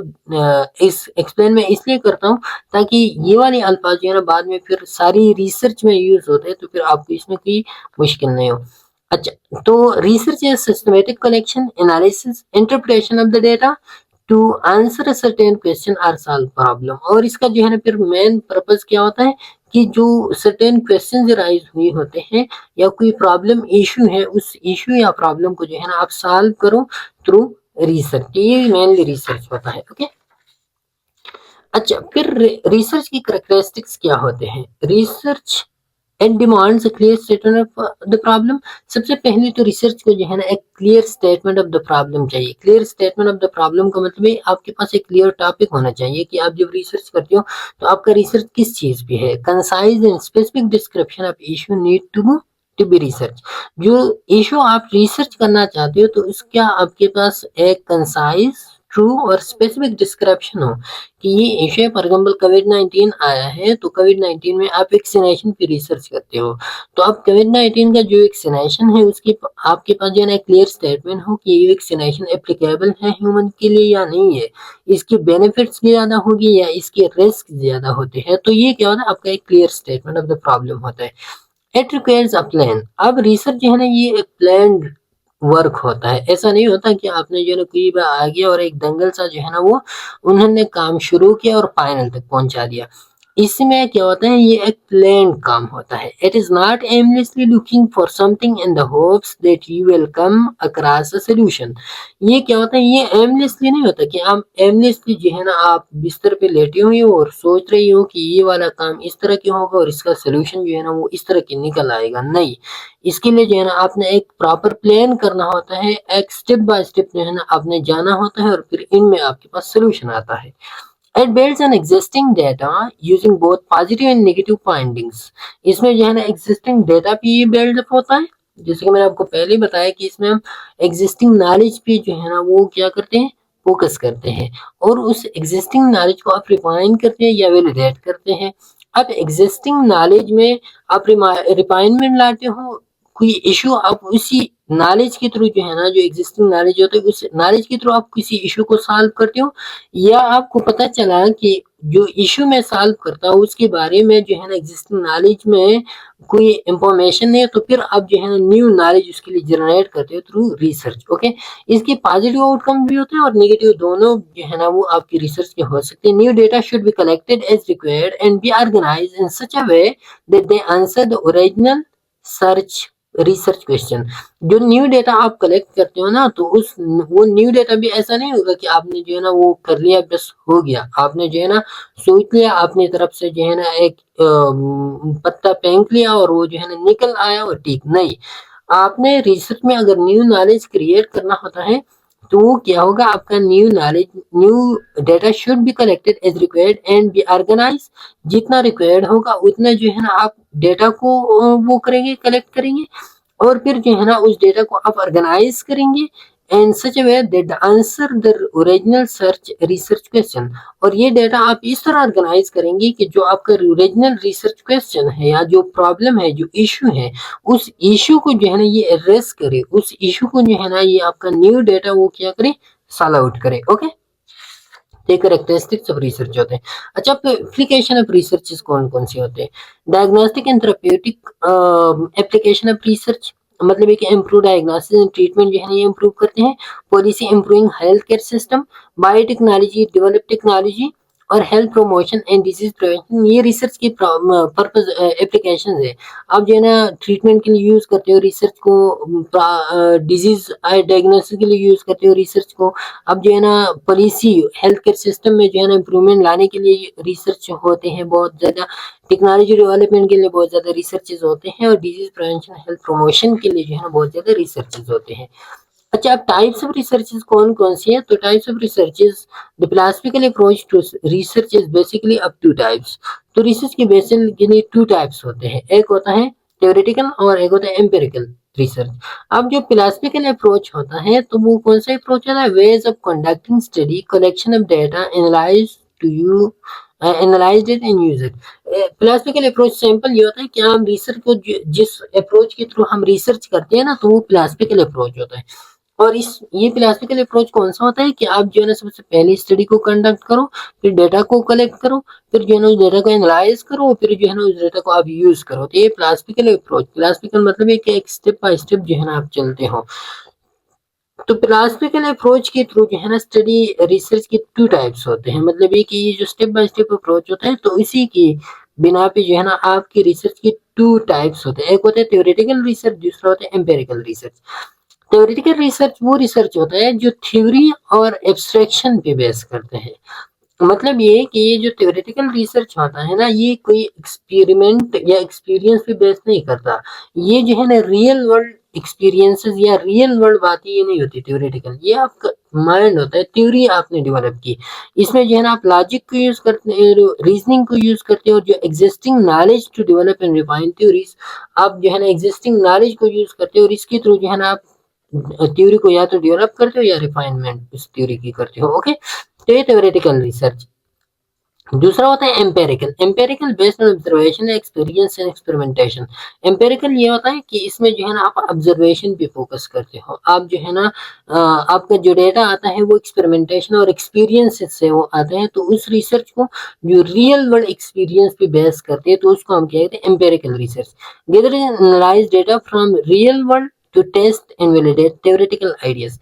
इस एक्सप्लेन में इसलिए करता हूँ ताकि ये वाले अल्फाज जो है ना बाद में फिर सारी रिसर्च रिसर्च में यूज होते हैं तो फिर आपको इसमें कोई मुश्किल नहीं हो। अच्छा, तो research is systematic collection, analysis, interpretation of the data to answer a certain question और सॉल्व प्रॉब्लम। और इसका जो है ना फिर मेन पर्पस क्या होता है कि जो सर्टेन क्वेश्चन राइज हुए होते हैं या कोई प्रॉब्लम इशू है, उस इशू या प्रॉब्लम को जो है ना आप सॉल्व करो थ्रू रिसर्च। ये मेनली रिसर्च होता है। ओके, अच्छा, फिर रिसर्च की कैरेक्टरिस्टिक्स क्या होते हैं? Research and demands a clear statement of the problem. सबसे पहले तो रिसर्च को जो है ना एक clear statement of the problem चाहिए। Clear statement of the problem का मतलब है आपके पास एक क्लियर टॉपिक होना चाहिए कि आप जब रिसर्च करते हो तो आपका रिसर्च किस चीज पे है। Concise and specific description of issue need to be research. जो इशू आप रिसर्च करना चाहते हो तो उसका आपके पास एक कंसाइज, ट्रू और स्पेसिफिक डिस्क्रिप्शन हो कि ये इशू है। फॉर एग्जाम्पल कोविड-19 आया है तो कोविड-19 में आप वैक्सीनेशन पे रिसर्च करते हो, तो अब कोविड-19 का जो वैक्सीनेशन है उसकी आपके पास जो है ना क्लियर स्टेटमेंट हो कि ये वैक्सीनेशन एप्लीकेबल है ह्यूमन के लिए या नहीं है, इसकी बेनिफिट्स ज्यादा होगी या इसके रिस्क ज्यादा होते हैं। तो ये क्या होता है, आपका एक clear statement of the problem होता है। It requires a plan. अब रिसर्च जो है ना ये एक प्लान्ड वर्क होता है। ऐसा नहीं होता कि आपने जो है ना कोई भी आ गया और एक दंगल सा जो है ना वो उन्होंने काम शुरू किया और फाइनल तक पहुंचा दिया। इसमें क्या होता है, ये एक प्लान काम होता है। It is not aimlessly looking for something in the hopes that you will come across a solution. ये क्या होता है, ये एमलेसली नहीं होता कि आप एमलेसली जो है ना आप बिस्तर पे लेटे हुए हो और सोच रही हो कि ये वाला काम इस तरह क्यों होगा और इसका सोल्यूशन जो है ना वो इस तरह की निकल आएगा। नहीं, इसके लिए जो है ना आपने एक प्रॉपर प्लान करना होता है, एक स्टेप बाय स्टेप जो है ना आपने जाना होता है और फिर इनमें आपके पास सोल्यूशन आता है। It builds on existing data using both positive and negative findings। इसमें जो है ना existing data पे ये build up होता है, जैसे कि मैंने आपको पहले ही बताया कि इसमें हम existing knowledge पे जो है ना वो क्या करते हैं, फोकस करते हैं और उस existing knowledge को आप रिफाइन करते हैं या वैलिडेट करते हैं। अब existing knowledge में आप रिफाइनमेंट लाते हो, कोई इशू आप उसी नॉलेज के थ्रू जो है ना, जो एग्जिस्टिंग नॉलेज होता है उस नॉलेज के थ्रू आप किसी इशू को सॉल्व करते हो, या आपको पता चला कि जो इशू मैं सॉल्व करता हूँ उसके बारे में जो है ना एग्जिस्टिंग नॉलेज में कोई इंफॉर्मेशन नहीं है, तो फिर आप जो है ना न्यू नॉलेज उसके लिए जनरेट करते हो थ्रू रिसर्च। ओके, इसके पॉजिटिव आउटकम भी होते हैं और नेगेटिव, दोनों जो है ना वो आपकी रिसर्च के हो सकते हैं। New data should be collected as required and be organised in such a way that they answer the original search research question. जो न्यू डेटा आप कलेक्ट करते हो ना तो उस वो न्यू डेटा भी ऐसा नहीं होगा कि आपने जो है ना वो कर लिया बस हो गया, आपने जो है ना सोच लिया अपनी तरफ से जो है ना एक पत्ता फेंक लिया और वो जो है ना निकल आया और ठीक नहीं। आपने रिसर्च में अगर न्यू नॉलेज क्रिएट करना होता है तो वो क्या होगा, आपका new knowledge, new data should be collected as required and be organise. जितना रिक्वायर्ड होगा उतना जो है ना आप डेटा को वो करेंगे, कलेक्ट करेंगे और फिर जो है ना उस डेटा को आप ऑर्गेनाइज करेंगे in such a way that answer the original search research question. और ये डेटा आप इस तरह ऑर्गेनाइज करेंगे कि जो आपका ओरिजिनल रिसर्च क्वेश्चन है या जो प्रॉब्लम है, जो इशू है, उस इशू को जो है ना ये एड्रेस करे, उस इशू को जो है ना ये आपका न्यू डेटा वो क्या करे, सॉल्व आउट करे। ओके, ये कैरेक्टरिस्टिक्स ऑफ रिसर्च होते हैं। अच्छा, एप्लीकेशन ऑफ रिसर्च कौन कौन से होते हैं? Diagnostic and therapeutic application of research, मतलब है कि इम्प्रूव डायग्नोसिस एंड ट्रीटमेंट जो है ये इम्प्रूव करते हैं। Policy improving health care system, biotechnology, develop technology और health promotion and disease prevention, ये रिसर्च की पर्पज एप्लीकेशन है। आप जो है ना ट्रीटमेंट के लिए यूज करते हो रिसर्च को, डिजीज डायग्नोसिस के लिए यूज करते हो रिसर्च को। अब जो है ना पॉलिसी हेल्थ केयर सिस्टम में जो है ना इम्प्रूवमेंट लाने के लिए रिसर्च होते हैं बहुत ज़्यादा, टेक्नोलॉजी डेवलपमेंट के लिए बहुत ज़्यादा रिसर्चेज होते हैं और डिजीज प्रिवेंशन हेल्थ प्रमोशन के लिए जो है ना बहुत ज़्यादा रिसर्चेज होते हैं। अच्छा, अब टाइप्स ऑफ रिसर्चेज कौन कौन सी है? तो types of researches, the philosophical approach to research is basically of two types. तो रिसर्च के बेसिकली टू टाइप्स होते हैं, एक होता है थ्योरेटिकल और एक होता है एम्पिरिकल रिसर्च। अब जो फिलॉसफिकल अप्रोच होता है तो वो कौन सा अप्रोच होता है? Ways of conducting study, collection of data, analyse to you analyse it and use it. Philosophical approach simple ये होता है कि हम रिसर्च को जिस अप्रोच के थ्रू हम रिसर्च करते हैं ना तो वो फिलॉसफिकल अप्रोच होता है। और ये फिलोसफिकल अप्रोच कौन सा होता है कि आप जो है ना सबसे पहले स्टडी को कंडक्ट करो, फिर डेटा को कलेक्ट करो, फिर जो है ना उस डेटा को एनालाइज करो, फिर जो है ना उस डेटा को आप यूज करो। तो ये फिलोसफिकल अप्रोच, फिलोसफिकल मतलब है कि एक स्टेप बाय स्टेप जो है ना आप चलते हो। तो फिलोसफिकल अप्रोच के थ्रू जो है ना स्टडी रिसर्च के टू टाइप्स होते हैं, मतलब ये कि ये जो स्टेप बाय स्टेप अप्रोच होता है तो इसी की बिना पे जो है ना आपकी रिसर्च के टू टाइप्स होते हैं। एक होता है थ्योरेटिकल रिसर्च, दूसरा होता है एम्पिरिकल रिसर्च। थ्योरेटिकल रिसर्च वो रिसर्च होता है जो थ्योरी और एब्स्ट्रैक्शन पे बेस करते हैं। मतलब ये कि ये जो थ्योरेटिकल रिसर्च होता है ना, ये कोई एक्सपेरिमेंट या एक्सपीरियंस पे बेस नहीं करता। ये जो है ना रियल वर्ल्ड एक्सपीरियंसेस या रियल वर्ल्ड बातें ये नहीं होती थ्योरेटिकल, ये आपका माइंड होता है, थ्योरी आपने डेवलप की। इसमें जो है ना आप लॉजिक को यूज करते हैं, रीजनिंग को यूज करते हो, जो existing knowledge to develop and refine theories. आप जो है ना एग्जिस्टिंग नॉलेज को यूज करते हो और इसके थ्रू जो है ना आप थ्योरी को या तो डेवलप करते हो या रिफाइनमेंट उस थ्योरी की करते हो। ओके, तो ये थ्योरेटिकल रिसर्च। दूसरा होता है empirical. Empirical based on observation, experience and experimentation. Empirical ये होता है कि इसमें जो है ना आप ऑब्जर्वेशन पे फोकस करते हो। आप जो है ना आपका जो डेटा आता है वो एक्सपेरिमेंटेशन और एक्सपीरियंस से वो आता है, तो उस रिसर्च को जो रियल वर्ल्ड एक्सपीरियंस पे बेस करते हैं तो उसको हम क्या कहते हैं, empirical research. Gather analyse data from real world to test and validate theoretical ideas.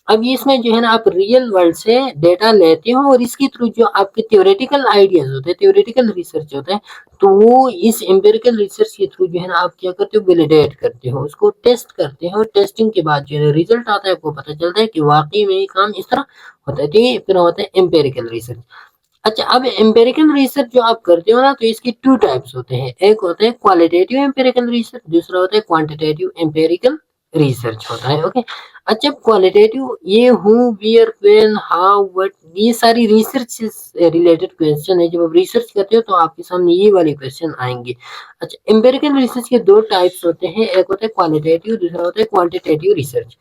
अब ये इसमें जो है ना आप रियल वर्ल्ड से डेटा लेते हो और इसके थ्रू जो आपके थ्योरेटिकल आइडियाज होते हैं, थ्योरेटिकल रिसर्च होता है, तो वो इस एम्पिरिकल रिसर्च के थ्रू जो है ना आप क्या करते हो, वैलिडेट करते हो, उसको टेस्ट करते हो। टेस्टिंग के बाद जो है रिजल्ट आता है, आपको पता चलता है कि वाकई में ये काम इस तरह होता है। तो ये फिर होता है एम्पेरिकल रिसर्च। अच्छा, अब एम्पिरिकल रिसर्च जो आप करते हो ना, तो इसके टू टाइप्स होते हैं। एक होता है क्वालिटेटिव एम्पिरिकल रिसर्च, दूसरा होता है क्वांटिटेटिव एम्पिरिकल रिसर्च होता है। ओके, अच्छा क्वालिटेटिव ये who, where, when, how, what, ये सारी रिसर्च से रिलेटेड क्वेश्चन है। जब आप रिसर्च करते हो तो आपके सामने ये वाले क्वेश्चन आएंगे। अच्छा, एम्पिरिकल रिसर्च के दो टाइप्स होते हैं, एक होता है क्वालिटेटिव, दूसरा होता है क्वांटिटेटिव रिसर्च।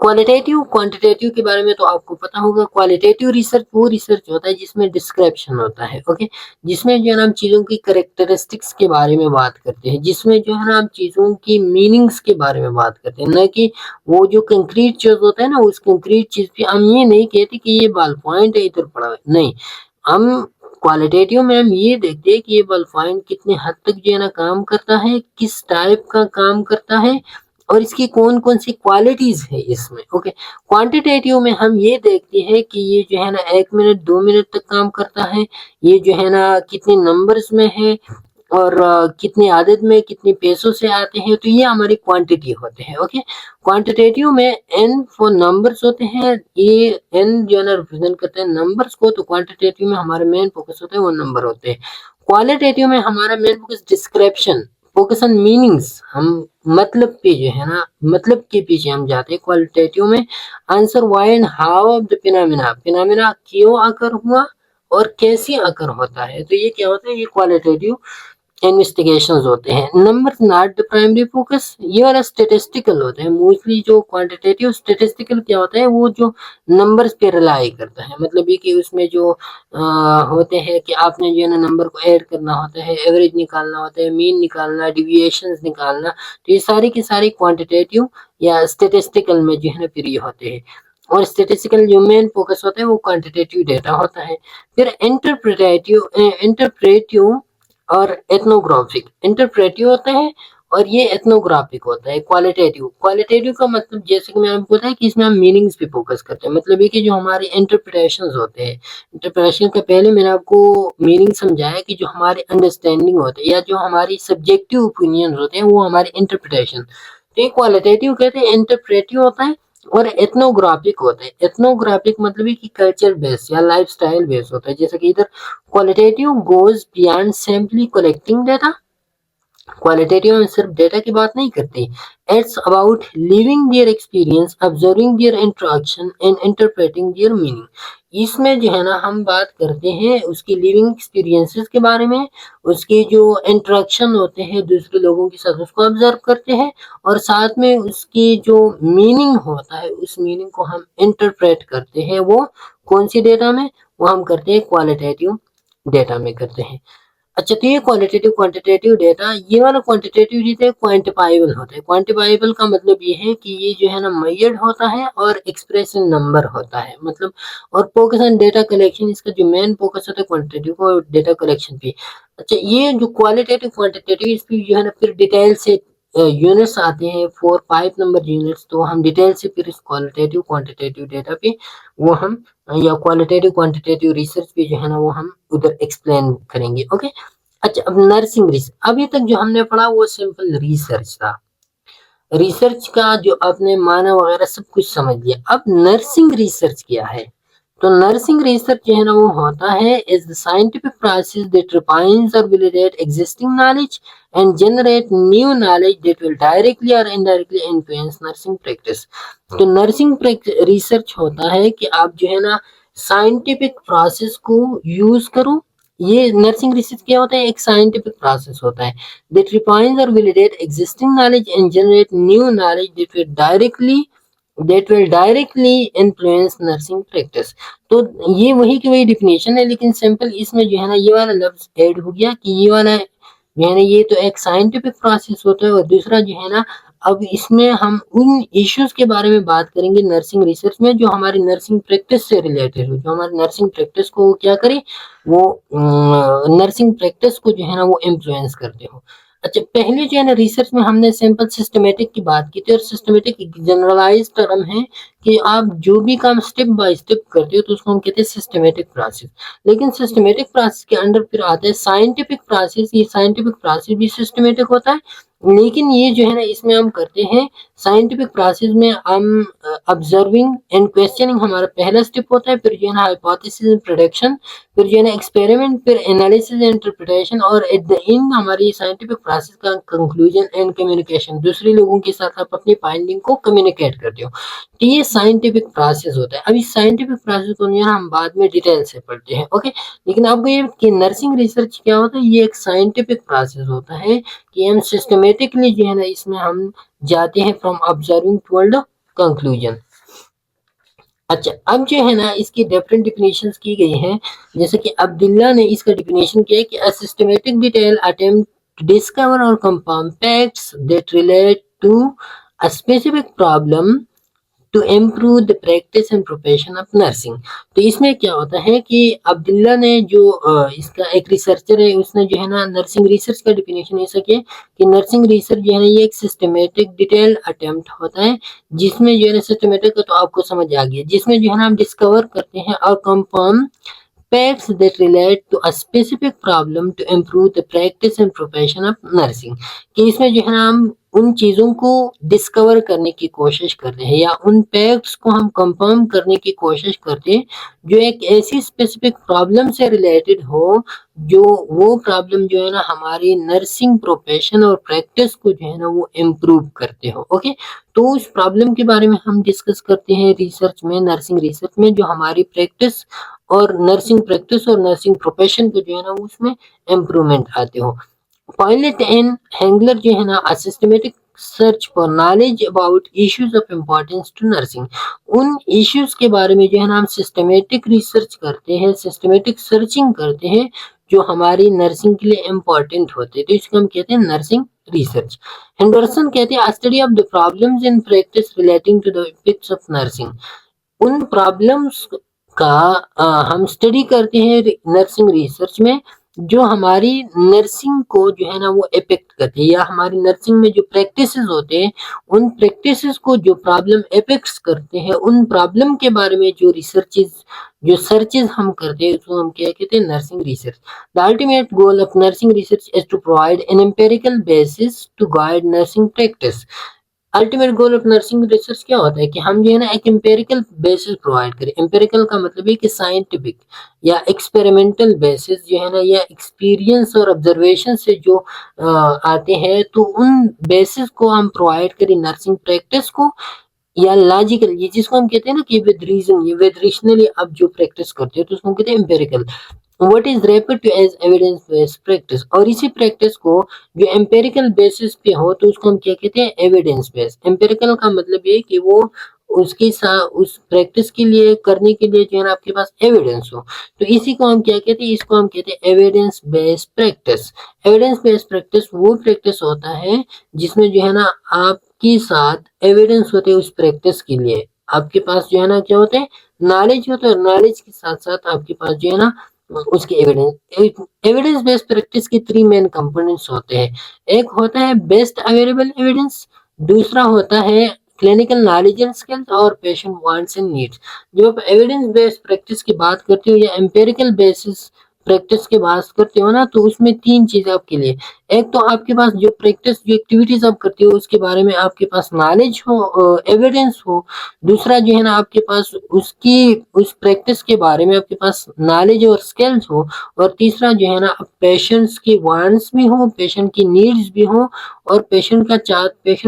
क्वालिटेटिव क्वांटिटेटिव के बारे में तो आपको पता होगा। क्वालिटेटिव रिसर्च वो रिसर्च होता है जिसमें डिस्क्रिप्शन होता है। ओके, जिसमें जो है ना हम चीजों की करेक्टरिस्टिक्स के बारे में बात करते हैं, जिसमें जो है ना हम चीजों की मीनिंग्स के बारे में बात करते हैं, न कि वो जो कंक्रीट चीज होता है ना, उस कंक्रीट चीज पे हम ये नहीं कहते कि ये बॉल पॉइंट है इधर पड़ा है, नहीं। हम क्वालिटेटिव में हम ये देखते हैं कि ये बॉल पॉइंट कितने हद तक जो है ना काम करता है, किस टाइप का काम करता है, और इसकी कौन कौन सी क्वालिटीज है इसमें। ओके, क्वांटिटेटिव में हम ये देखते हैं कि ये जो है ना 1 मिनट 2 मिनट तक काम करता है, ये जो है ना कितने नंबर्स में है, और कितनी आदत में कितने पैसों से आते हैं, तो ये हमारी क्वांटिटी होते हैं। ओके, क्वांटिटेटिव में एन फॉर नंबर्स होते हैं, ये एन जो है ना रिप्रेजेंट करते हैं नंबर्स को, तो क्वांटिटेटिव में हमारा मेन फोकस होता है वो नंबर होते हैं। क्वालिटेटिव में हमारा main focus description, focus on meanings, हम मतलब पे जो है ना, मतलब के पीछे हम जाते हैं। क्वालिटेटिव में answer why and how of the phenomena, phenomena क्यों आकर हुआ और कैसे आकर होता है, तो ये क्या होता है, ये क्वालिटेटिव इन्वेस्टिगेशंस होते हैं। Number not the primary focus, ये वाला स्टेटिस्टिकल होते हैं मोस्टली। जो क्वांटिटेटिव स्टेटिस्टिकल क्या होता है, वो जो नंबर्स पे रिलाई करता है, मतलब ये कि उसमें जो होते हैं कि आपने जो है ना नंबर को ऐड करना होता है, एवरेज निकालना होता है, मीन निकालना, डिविएशंस निकालना, तो ये सारी की सारी क्वांटिटेटिव या स्टेटिस्टिकल में जो है ना फिर ये होते हैं। और स्टेटिस्टिकल जो मेन फोकस होता है वो क्वांटिटेटिव डेटा होता है। फिर इंटरप्रेटिव और एथनोग्राफिक। इंटरप्रेटिव होता है और ये एथनोग्राफिक होता है। क्वालिटेटिव, क्वालिटेटिव का मतलब जैसे कि मैंने आपको बताया कि इसमें हम मीनिंग्स पे फोकस करते हैं, मतलब ये कि जो हमारे इंटरप्रिटेशंस होते हैं, इंटरप्रिटेशन का पहले मैंने आपको मीनिंग समझाया कि जो हमारे अंडरस्टैंडिंग होते हैं या जो हमारी सब्जेक्टिव ओपिनियन होते हैं वो हमारे इंटरप्रिटेशन, तो ये क्वालिटेटिव कहते हैं। इंटरप्रेटिव होता है और एथनोग्राफिक होता है। एथनोग्राफिक मतलब है कि कल्चर बेस या लाइफस्टाइल बेस होता है। जैसे कि इधर qualitative goes beyond simply collecting data, qualitative में सिर्फ डेटा की बात नहीं करती, it's about living their experience, observing there interaction and interpreting there meaning. इसमें जो है ना हम बात करते हैं उसकी लिविंग एक्सपीरियंसेस के बारे में, उसके जो इंटरेक्शन होते हैं दूसरे लोगों के साथ उसको ऑब्जर्व करते हैं, और साथ में उसकी जो मीनिंग होता है उस मीनिंग को हम इंटरप्रेट करते हैं। वो कौन सी डेटा में, वो हम करते हैं क्वालिटेटिव डेटा में करते हैं। अच्छा, तो ये क्वालिटेटिव क्वांटिटेटिव डेटा, ये वाला क्वांटिटेटिव डेटा क्वांटिफाइबल होता है। क्वांटिफाइबल का मतलब ये है कि ये जो है ना मेजर्ड होता है और एक्सप्रेशन नंबर होता है, मतलब और फोकस ऑन डेटा कलेक्शन, इसका जो मेन फोकस होता है क्वांटिटेटिव को डेटा कलेक्शन पे। अच्छा, ये जो क्वालिटेटिव क्वांटिटेटिव इस पे जो है ना फिर डिटेल से यूनिट्स आते हैं, 4-5 नंबर यूनिट्स, तो हम डिटेल से फिर इस क्वालिटेटिव क्वांटिटेटिव डेटा पे वो हम या क्वालिटेटिव क्वांटिटेटिव रिसर्च पे जो है ना वो हम उधर एक्सप्लेन करेंगे। ओके। अच्छा, अब नर्सिंग रिसर्च, अभी तक जो हमने पढ़ा वो सिंपल रिसर्च था। रिसर्च का जो आपने माना वगैरह सब कुछ समझ लिया। अब नर्सिंग रिसर्च क्या है? तो नर्सिंग रिसर्च जो है ना वो होता है is the scientific process that refines और validate existing knowledge and generate new knowledge that will directly और इनडायरेक्टली इन्फ्लुएंस नर्सिंग प्रैक्टिस। तो नर्सिंग रिसर्च होता है कि आप जो है ना साइंटिफिक प्रोसेस को यूज करो। ये नर्सिंग रिसर्च क्या होता है? एक साइंटिफिक प्रोसेस होता है that refines or validate existing knowledge and generate new knowledge that will directly influence nursing practice। तो ये वही की वही डिफिनेशन है, लेकिन सिंपल इसमें जो है ना ये वाला लफ्ज ऐड हो गया कि ये वाला जो है ना ये तो एक साइंटिफिक प्रोसेस होता है, और दूसरा जो है ना अब इसमें हम उन इश्यूज के बारे में बात करेंगे नर्सिंग रिसर्च में जो हमारी नर्सिंग प्रैक्टिस से रिलेटेड हो, जो हमारी नर्सिंग प्रैक्टिस को क्या करे, वो नर्सिंग प्रैक्टिस को जो है ना वो इन्फ्लुएंस करते हो। अच्छा, पहले जो है ना रिसर्च में हमने सिंपल सिस्टमेटिक की बात की थी, और सिस्टमेटिक एक जनरलाइज टर्म है कि आप जो भी काम स्टेप बाय स्टेप करते हो तो उसको हम कहते हैं सिस्टमेटिक प्रोसेस। लेकिन सिस्टमेटिक प्रोसेस के अंडर फिर आता है साइंटिफिक प्रोसेस। ये साइंटिफिक प्रोसेस भी सिस्टमेटिक होता है, लेकिन ये जो है ना इसमें हम करते हैं साइंटिफिक प्रोसेस में हम ऑब्जर्विंग एंड क्वेश्चनिंग हमारा पहला स्टेप होता है, फिर जो है ना हाइपोथेसिस एंड प्रेडिक्शन, फिर जो है ना एक्सपेरिमेंट, फिर एनालिसिस एंड इंटरप्रिटेशन, और एट द एंड हमारी साइंटिफिक प्रोसेस का कंक्लूजन एंड कम्युनिकेशन। दूसरे लोगों के साथ आप अपनी फाइंडिंग को कम्युनिकेट करते हो, तो ये साइंटिफिक प्रोसेस होता है। अभी साइंटिफिक प्रोसेस को जो है हम बाद में डिटेल से पढ़ते हैं। ओके, लेकिन आपको ये कि नर्सिंग रिसर्च क्या होता है, ये एक साइंटिफिक प्रोसेस होता है कि हम सिस्टमेटिकली जो है ना इसमें हम जाते हैं फ्रॉम ऑब्जर्विंग टुवर्ड कंक्लूजन। अच्छा, अब जो है ना इसकी डिफरेंट डिफिनेशंस की गई हैं, जैसे कि अब्दुल्ला ने इसका डिफिनेशन किया है कि a systematic detail attempt to discover और confirm facts that relate to a specific problem to improve the practice and profession of nursing. तो इसमें क्या होता है कि अब्दुल्ला ने जो इसका एक रिसर्चर है, उसने जो है ना नर्सिंग रिसर्च का डिफिनेशन ऐसा किया कि नर्सिंग रिसर्च जो है ना ये एक सिस्टमेटिक डिटेल अटेम्प्ट होता है, जिसमें जो है ना सिस्टमेटिक का तो आपको समझ आ गया, जिसमें जो है ना हम डिस्कवर करते हैं और confirm facts that relate to a specific problem to improve the practice and profession of nursing। कि इसमें जो है ना हम उन चीज़ों को डिस्कवर करने की कोशिश करते हैं या उन फैक्ट्स को हम कंफर्म करने की कोशिश करते हैं जो एक ऐसी स्पेसिफिक प्रॉब्लम से रिलेटेड हो, जो वो प्रॉब्लम जो है ना हमारी नर्सिंग प्रोफेशन और प्रैक्टिस को जो है ना वो इम्प्रूव करते हो। ओके, तो उस प्रॉब्लम के बारे में हम डिस्कस करते हैं रिसर्च में, नर्सिंग रिसर्च में, जो हमारी प्रैक्टिस और नर्सिंग प्रैक्टिस और नर्सिंग प्रोफेशन को जो है ना उसमें इम्प्रूवमेंट आते हो। पायलट एंड हैंगलर जो है ना systematic search for knowledge about issues of importance to nursing. उन इश्यूज के बारे में जो है ना हम सिस्टमेटिक रिसर्च करते हैं, सिस्टमेटिक सर्चिंग करते हैं जो हमारी नर्सिंग के लिए इम्पोर्टेंट होते हैं, तो इसको हम कहते हैं नर्सिंग रिसर्च। हेंडरसन कहते हैं study of the problems in practice relating to the effects of nursing. उन प्रॉब्लम्स का हम स्टडी करते हैं नर्सिंग रिसर्च में जो हमारी नर्सिंग को जो है ना वो इफेक्ट करते हैं, या हमारी नर्सिंग में जो प्रैक्टिसेस होते हैं उन प्रैक्टिसेस को जो प्रॉब्लम इफेक्ट्स करते हैं, उन प्रॉब्लम के बारे में जो रिसर्चेस जो सर्चेस हम करते हैं उसको हम क्या कहते हैं, nursing research. The ultimate goal of nursing research is to provide an empirical basis to guide nursing practice. Ultimate goal of nursing research क्या होता है कि हम जो है ना एक एम्पिरिकल बेसिस प्रोवाइड करें। एम्पिरिकल का मतलब है कि साइंटिफिक या एक्सपेरिमेंटल बेसिस जो है ना, या एक्सपीरियंस और ऑब्जर्वेशन से जो आते हैं, तो उन बेसिस को हम प्रोवाइड करें नर्सिंग प्रैक्टिस को, या लॉजिकल, ये जिसको हम कहते हैं ना कि विद रीजन, ये विद रेशनली आप जो प्रैक्टिस करते हो तो उसको हम कहते हैं empirical. What is referred to as evidence based practice, और इसी प्रैक्टिस को जो एम्पिरिकल बेसिस पे हो तो उसको हम क्या कहते हैं, एविडेंस बेस्ड। एम्पिरिकल का मतलब ये कि वो उसके साथ उस प्रैक्टिस के लिए करने के लिए जो है ना आपके पास एविडेंस हो। तो इसी को हम क्या कहते हैं, इसको हम कहते हैं evidence based practice. Evidence based practice वो प्रैक्टिस होता है जिसमें जो है ना आपके साथ एविडेंस होते हैं उस प्रैक्टिस के लिए। आपके पास जो है ना क्या होते हैं, नॉलेज होता है, और नॉलेज के साथ साथ आपके पास जो है ना उसके एविडेंस। एविडेंस बेस्ड प्रैक्टिस के 3 मेन कंपोनेंट्स होते हैं। एक होता है बेस्ट अवेलेबल एविडेंस, दूसरा होता है क्लिनिकल नॉलेज एंड स्किल्स, और पेशेंट वांट्स एंड नीड्स। जब आप एविडेंस बेस्ड प्रैक्टिस की बात करते हो या एम्पिरिकल बेसिस प्रैक्टिस की बात करते हो ना, तो उसमें 3 चीजें आपके लिए। एक तो आपके पास जो प्रैक्टिस जो एक्टिविटीज आप करते हो उसके बारे में आपके पास नॉलेज हो, एविडेंस हो। दूसरा जो है ना आपके पास उसकी उस प्रैक्टिस के बारे में आपके पास नॉलेज और स्किल्स हो। और तीसरा जो है ना पेशेंट्स की वांट्स भी हो, पेशेंट की नीड्स भी हो, और पेशेंट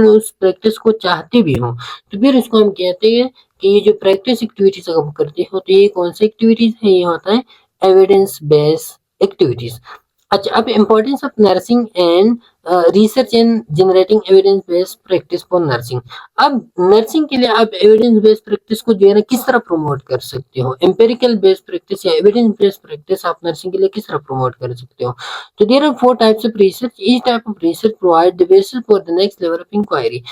उस प्रैक्टिस को चाहते भी हो। तो फिर इसको हम कहते हैं कि ये जो प्रैक्टिस एक्टिविटीज आप करते हो, तो ये कौन सी एक्टिविटीज है, ये होता है एविडेंस बेस्ड एक्टिविटीज। अच्छा, अब importance of nursing and research in generating evidence based practice for nursing. अब नर्सिंग के लिए आप एविडेंस बेस्ड प्रैक्टिस को जो है ना किस तरह प्रमोट कर सकते हो, एम्पेरिकल बेस्ड प्रैक्टिस या एविडेंस बेस्ड प्रैक्टिस आप नर्सिंग के लिए किस तरह प्रमोट कर सकते हो। तो there are 4 types of research, each type of research provide the basis for the next level of inquiry.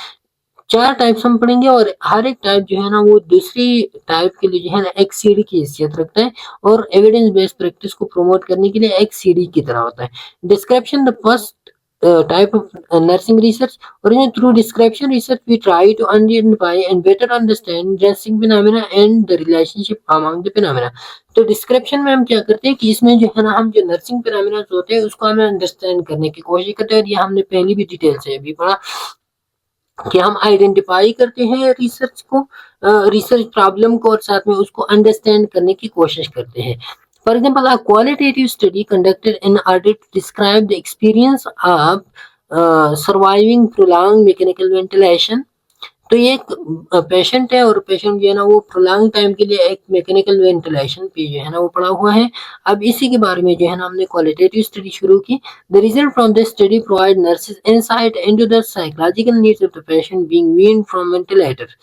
4 types हम पढ़ेंगे, और हर एक टाइप जो है ना वो दूसरी टाइप के लिए जो है ना एक सीढ़ी की हैसियत रखता है, और एविडेंस बेस्ड प्रैक्टिस को प्रमोट करने के लिए एक सीढ़ी की तरह होता है। Description the first type of nursing research. Originally, through description research, we try to identify and better understand nursing phenomena and the relationship among the phenomena. तो डिस्क्रिप्शन में हम क्या करते हैं कि इसमें जो है ना हम जो नर्सिंग फिनोमेना होते हैं उसको हमें अंडरस्टैंड करने की कोशिश करते हैं, और ये हमने पहली भी डिटेल से अभी पढ़ा कि हम आइडेंटिफाई करते हैं रिसर्च को, रिसर्च प्रॉब्लम को, और साथ में उसको अंडरस्टैंड करने की कोशिश करते हैं। For example, a qualitative study conducted in order to describe the experience of surviving prolonged mechanical ventilation। तो ये एक पेशेंट है, और पेशेंट जो है ना वो प्रोलॉन्ग टाइम के लिए एक मैकेनिकल वेंटिलेशन पे जो है ना वो पड़ा हुआ है। अब इसी के बारे में जो है ना हमने क्वालिटेटिव स्टडी शुरू की। The result from this study provide nurses insight into the psychological needs of the patient being weaned from ventilator.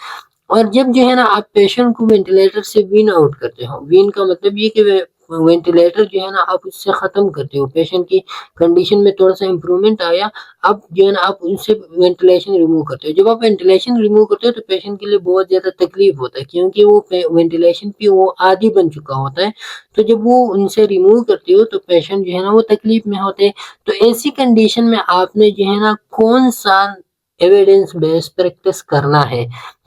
और जब जो है ना आप पेशेंट को वेंटिलेटर से वीन आउट करते हो, वीन का मतलब ये कि वेंटिलेटर जो है ना आप उससे खत्म करते हो, पेशेंट की कंडीशन में थोड़ा सा इंप्रूवमेंट आया, अब जो है ना आप उनसे वेंटिलेशन रिमूव करते हो। जब आप वेंटिलेशन रिमूव करते हो तो पेशेंट के लिए बहुत ज्यादा तकलीफ होता है, क्योंकि वो वेंटिलेशन पे वो आदी बन चुका होता है। तो जब वो उनसे रिमूव करते हो तो पेशेंट जो है ना वो तकलीफ में होते हैं। तो ऐसी कंडीशन में आपने जो है ना कौन सा एविडेंस बेस्ड प्रैक्टिस करना है।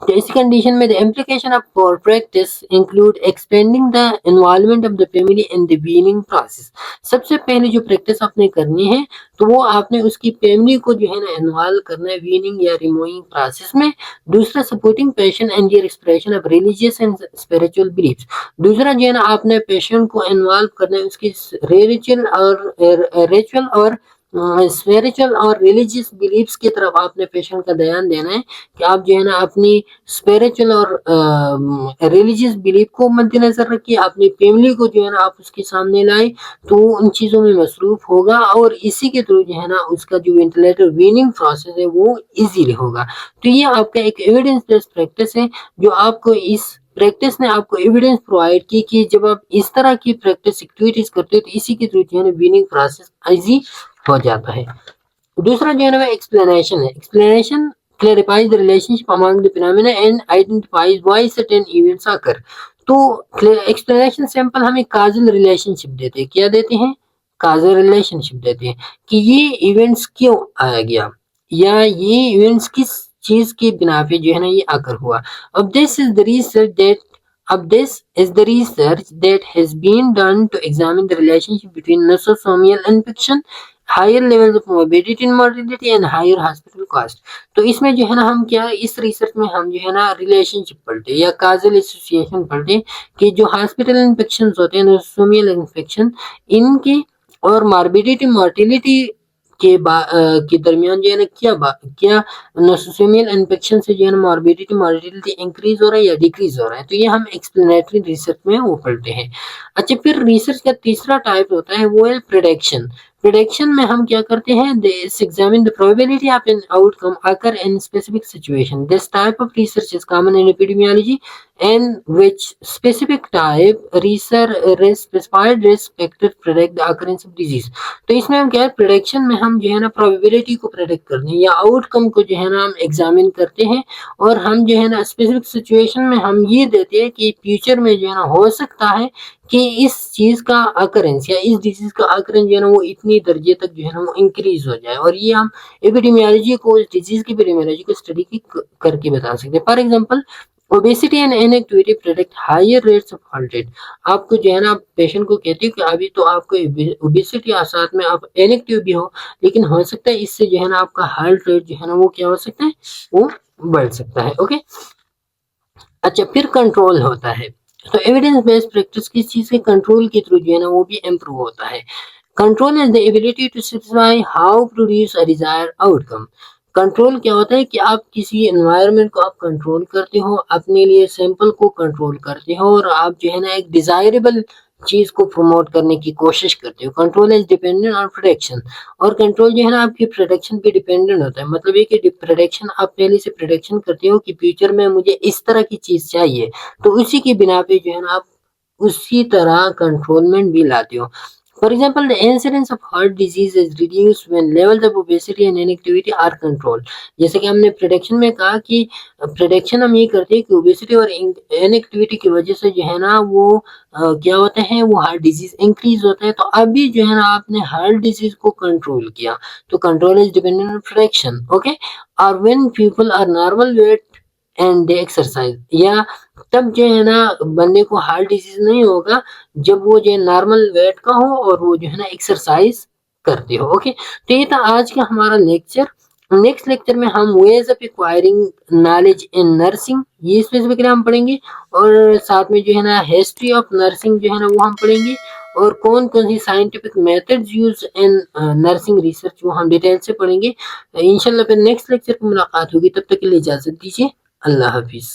तो इस कंडीशन में the implication of for practice include expanding the involvement of the family in the weaning process. सबसे पहले जो प्रैक्टिस आपने करनी है तो वो आपने उसकी फैमिली को जो है ना इन्वॉल्व करना है वीनिंग या रिमूविंग प्रोसेस में। दूसरा, supporting patient and their expression of religious and spiritual beliefs. दूसरा जो है ना आपने पेशेंट को इन्वॉल्व करना है उसकी रिचुअल और स्पिरिचुअल और रिलीजियस बिलीफ्स की तरफ आपने पेशेंट का ध्यान देना है, कि आप जो है ना अपनी स्पिरिचुअल और रिलीजियस बिलीफ को मद्देनजर रखिए, अपनी फैमिली को जो है ना आप उसके सामने लाए, तो वो उन चीज़ों में मसरूफ होगा, और इसी के थ्रू जो है ना उसका जो वेंटिलेटर वीनिंग प्रोसेस है वो इजीली होगा। तो ये आपका एक एविडेंस बेस्ड प्रैक्टिस है, जो आपको इस प्रैक्टिस ने आपको एविडेंस प्रोवाइड की कि जब आप इस तरह की प्रैक्टिस एक्टिविटीज करते हो तो इसी के थ्रू जो है ना वीनिंग प्रोसेस इजी हो जाता है। दूसरा जो है ना एक्सप्लेनेशन है। Explanation clarifies the relationship among the phenomena and identifies why certain events occur। तो एक्सप्लेनेशन सिंपल हमें काजल रिलेशनशिप देते हैं। क्या देते हैं? काजल रिलेशनशिप देते हैं कि ये इवेंट्स क्यों आया गया, या ये इवेंट्स किस चीज के बिना पे जो है ना ये आकर हुआ। अब this is the research that this is the research that has been done to examine the relationship between nosocomial infection, higher levels of morbidity and mortality and higher hospital cost। तो इसमें जो है ना हम क्या, इस रिसर्च में हम जो है ना रिलेशनशिप पढ़ते हैं या काजल एसोसिएशन पढ़ते हैं कि जो हॉस्पिटल इन्फेक्शन होते हैं, नोसोमियल इन्फेक्शन, इनकी और मॉर्बिडिटी मोर्टिलिटी के दरमियान जो है ना क्या नोसोमियल इन्फेक्शन से जो है ना मॉर्बिडिटी मोर्टिलिटी इंक्रीज हो रहा है या डिक्रीज हो रहा है। तो ये हम एक्सप्लेनेटरी रिसर्च में वो पढ़ते हैं। अच्छा, फिर रिसर्च का तीसरा टाइप होता है वो है प्रेडिक्शन। प्रिडिक्शन में हम क्या करते हैं, this examine the probability of an outcome occur in specific situation, this type of research is common in epidemiology in which specific type research specified risk factor predict the occurrence of disease। तो इसमें हम क्या है, prediction में हम जो है ना प्रोबेबिलिटी को प्रेडिक्ट करते हैं या आउटकम को जो है ना हम एग्जामिन करते हैं, और हम जो है ना स्पेसिफिक सिचुएशन में हम ये देते हैं कि फ्यूचर में जो है ना हो सकता है कि इस चीज का अकरेंस या इस डिजीज का अकरेंस जो है ना वो इतनी दर्जे तक जो है ना वो इंक्रीज हो जाए, और ये हम एपिडेमियोलॉजी को, इस डिजीज की एपिडेमियोलॉजी को स्टडी करके बता सकते हैं। For example, obesity and inactivity predict higher rates of heart rate. आपको जो है ना पेशेंट को कहते हो कि अभी तो आपको ओबेसिटी और साथ में आप इनएक्टिव भी हो, लेकिन हो सकता है इससे जो है ना आपका हार्ट रेट जो है ना वो क्या हो सकता है, वो बढ़ सकता है। ओके, अच्छा, फिर कंट्रोल होता है। तो एविडेंस बेस्ड प्रैक्टिस किस चीज के कंट्रोल के थ्रू जो है ना वो भी इम्प्रूव होता है। Control is the ability to specify how produce a desired outcome. Control क्या होता है कि आप किसी एनवायरनमेंट को आप कंट्रोल करते हो, अपने लिए सैंपल को कंट्रोल करते हो, और आप जो है ना एक डिजायरेबल चीज को प्रमोट करने की कोशिश करते हो। Control is dependent on production, और कंट्रोल जो है ना आपकी प्रोडक्शन पे डिपेंडेंट होता है। मतलब ये कि प्रोडक्शन, आप पहले से प्रोडक्शन करते हो कि फ्यूचर में मुझे इस तरह की चीज चाहिए, तो उसी की बिना पे जो है ना आप उसी तरह कंट्रोलमेंट भी लाते हो। For example, the incidence of heart disease is reduced when levels of obesity and inactivity are controlled। जैसे कि हमने प्रिडिक्शन में कहा कि प्रिडिक्शन हम ये करते हैं कि ओबेसिटी और इनएक्टिविटी की वजह से जो है ना वो क्या होते हैं, वो हार्ट डिजीज इंक्रीज होता है। तो अभी जो है ना आपने हार्ट डिजीज को कंट्रोल किया, तो control is dependent on prediction. Okay, और when people are normal weight and they exercise, या तब जो है ना बंदे को हार्ट डिजीज नहीं होगा जब वो जो है नॉर्मल वेट का हो और वो जो है ना एक्सरसाइज करते हो। ओके, तो ये था आज का हमारा लेक्चर। नेक्स्ट लेक्चर में हम ways of acquiring knowledge in nursing, ये स्पेसिफिकली हम पढ़ेंगे, और साथ में जो है ना हिस्ट्री ऑफ नर्सिंग जो है ना वो हम पढ़ेंगे, और कौन कौन सी scientific methods use in nursing research वो हम डिटेल से पढ़ेंगे। इंशाल्लाह फिर नेक्स्ट लेक्चर में मुलाकात होगी, तब तक के लिए इजाजत दीजिए। अल्लाह हाफिज।